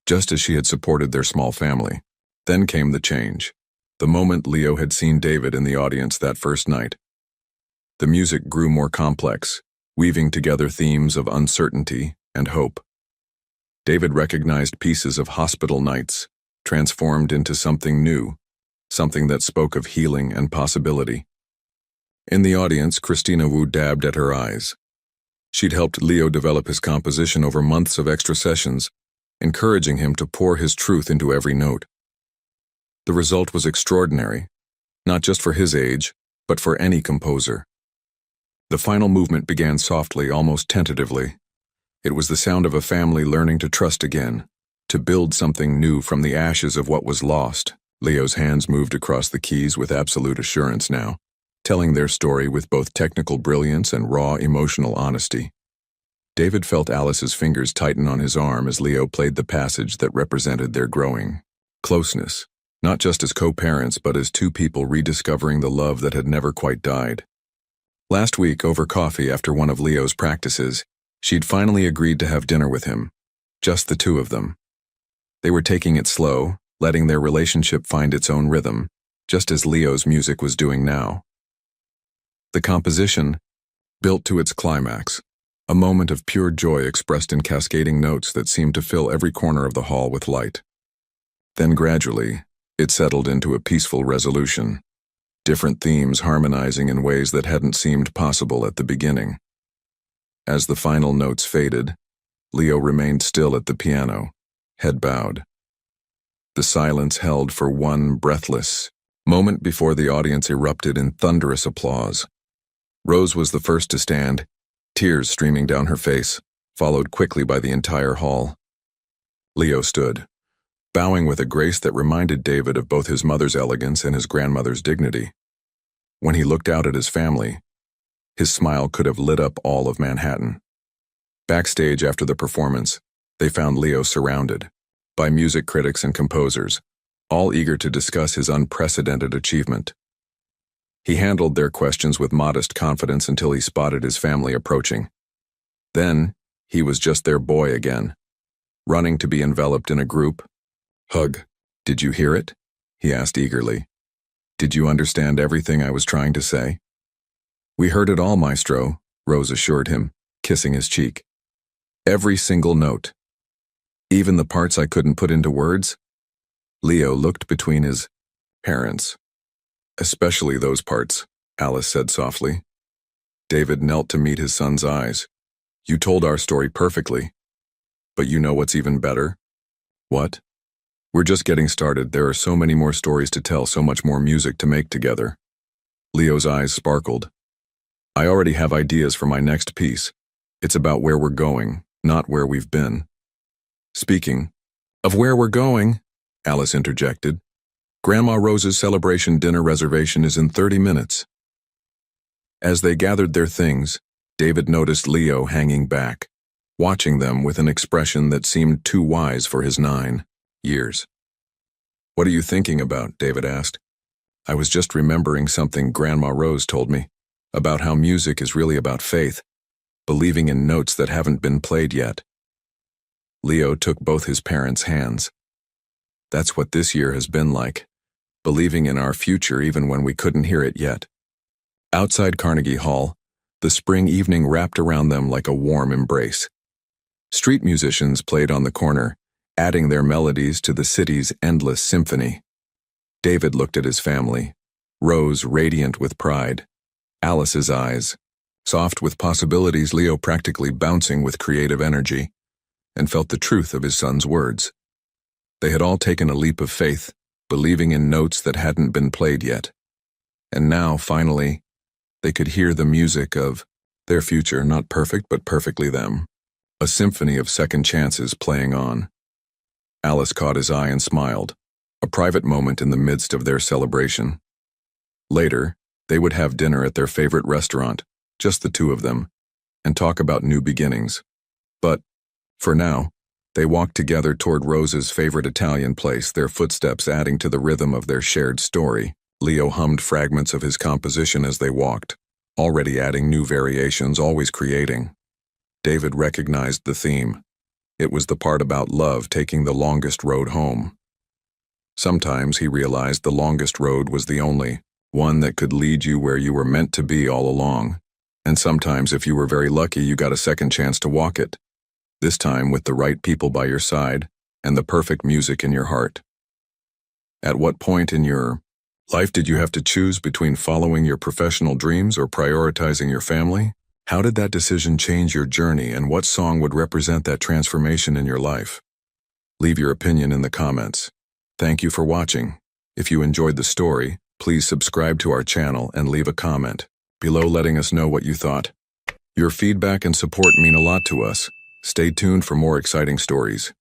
just as she had supported their small family. Then came the change, the moment Leo had seen David in the audience that first night. The music grew more complex, weaving together themes of uncertainty and hope. David recognized pieces of hospital nights, transformed into something new, something that spoke of healing and possibility. In the audience, Christina Wu dabbed at her eyes. She'd helped Leo develop his composition over months of extra sessions, encouraging him to pour his truth into every note. The result was extraordinary, not just for his age, but for any composer. The final movement began softly, almost tentatively. It was the sound of a family learning to trust again, to build something new from the ashes of what was lost. Leo's hands moved across the keys with absolute assurance now, telling their story with both technical brilliance and raw emotional honesty. David felt Alice's fingers tighten on his arm as Leo played the passage that represented their growing closeness, not just as co-parents but as two people rediscovering the love that had never quite died. Last week, over coffee after one of Leo's practices, she'd finally agreed to have dinner with him, just the two of them. They were taking it slow, letting their relationship find its own rhythm, just as Leo's music was doing now. The composition, built to its climax, a moment of pure joy expressed in cascading notes that seemed to fill every corner of the hall with light. Then gradually, it settled into a peaceful resolution, different themes harmonizing in ways that hadn't seemed possible at the beginning. As the final notes faded, Leo remained still at the piano, head bowed. The silence held for one breathless moment before the audience erupted in thunderous applause. Rose was the first to stand, tears streaming down her face, followed quickly by the entire hall. Leo stood, bowing with a grace that reminded David of both his mother's elegance and his grandmother's dignity. When he looked out at his family, his smile could have lit up all of Manhattan. Backstage after the performance, they found Leo surrounded by music critics and composers, all eager to discuss his unprecedented achievement. He handled their questions with modest confidence until he spotted his family approaching. Then, he was just their boy again, running to be enveloped in a group hug. "Did you hear it?" he asked eagerly. "Did you understand everything I was trying to say?" "We heard it all, Maestro," Rose assured him, kissing his cheek. "Every single note. Even the parts I couldn't put into words?" Leo looked between his parents. "Especially those parts," Alice said softly. David knelt to meet his son's eyes. "You told our story perfectly. But you know what's even better?" "What?" "We're just getting started. There are so many more stories to tell, so much more music to make together." Leo's eyes sparkled. "I already have ideas for my next piece. It's about where we're going, not where we've been." "Speaking of where we're going," Alice interjected, "Grandma Rose's celebration dinner reservation is in 30 minutes. As they gathered their things, David noticed Leo hanging back, watching them with an expression that seemed too wise for his 9 years. "What are you thinking about?" David asked. "I was just remembering something Grandma Rose told me, about how music is really about faith, believing in notes that haven't been played yet." Leo took both his parents' hands. "That's what this year has been like, believing in our future even when we couldn't hear it yet." Outside Carnegie Hall, the spring evening wrapped around them like a warm embrace. Street musicians played on the corner, adding their melodies to the city's endless symphony. David looked at his family, Rose radiant with pride, Alice's eyes, soft with possibilities, Leo practically bouncing with creative energy, and felt the truth of his son's words. They had all taken a leap of faith, believing in notes that hadn't been played yet. And now, finally, they could hear the music of their future, not perfect but perfectly them. A symphony of second chances playing on. Alice caught his eye and smiled, a private moment in the midst of their celebration. Later, they would have dinner at their favorite restaurant, just the two of them, and talk about new beginnings. But, for now, they walked together toward Rose's favorite Italian place, their footsteps adding to the rhythm of their shared story. Leo hummed fragments of his composition as they walked, already adding new variations, always creating. David recognized the theme. It was the part about love taking the longest road home. Sometimes he realized the longest road was the only one that could lead you where you were meant to be all along. And sometimes, if you were very lucky, you got a second chance to walk it. This time with the right people by your side and the perfect music in your heart. At what point in your life did you have to choose between following your professional dreams or prioritizing your family? How did that decision change your journey, and what song would represent that transformation in your life? Leave your opinion in the comments. Thank you for watching. If you enjoyed the story, please subscribe to our channel and leave a comment below letting us know what you thought. Your feedback and support mean a lot to us. Stay tuned for more exciting stories.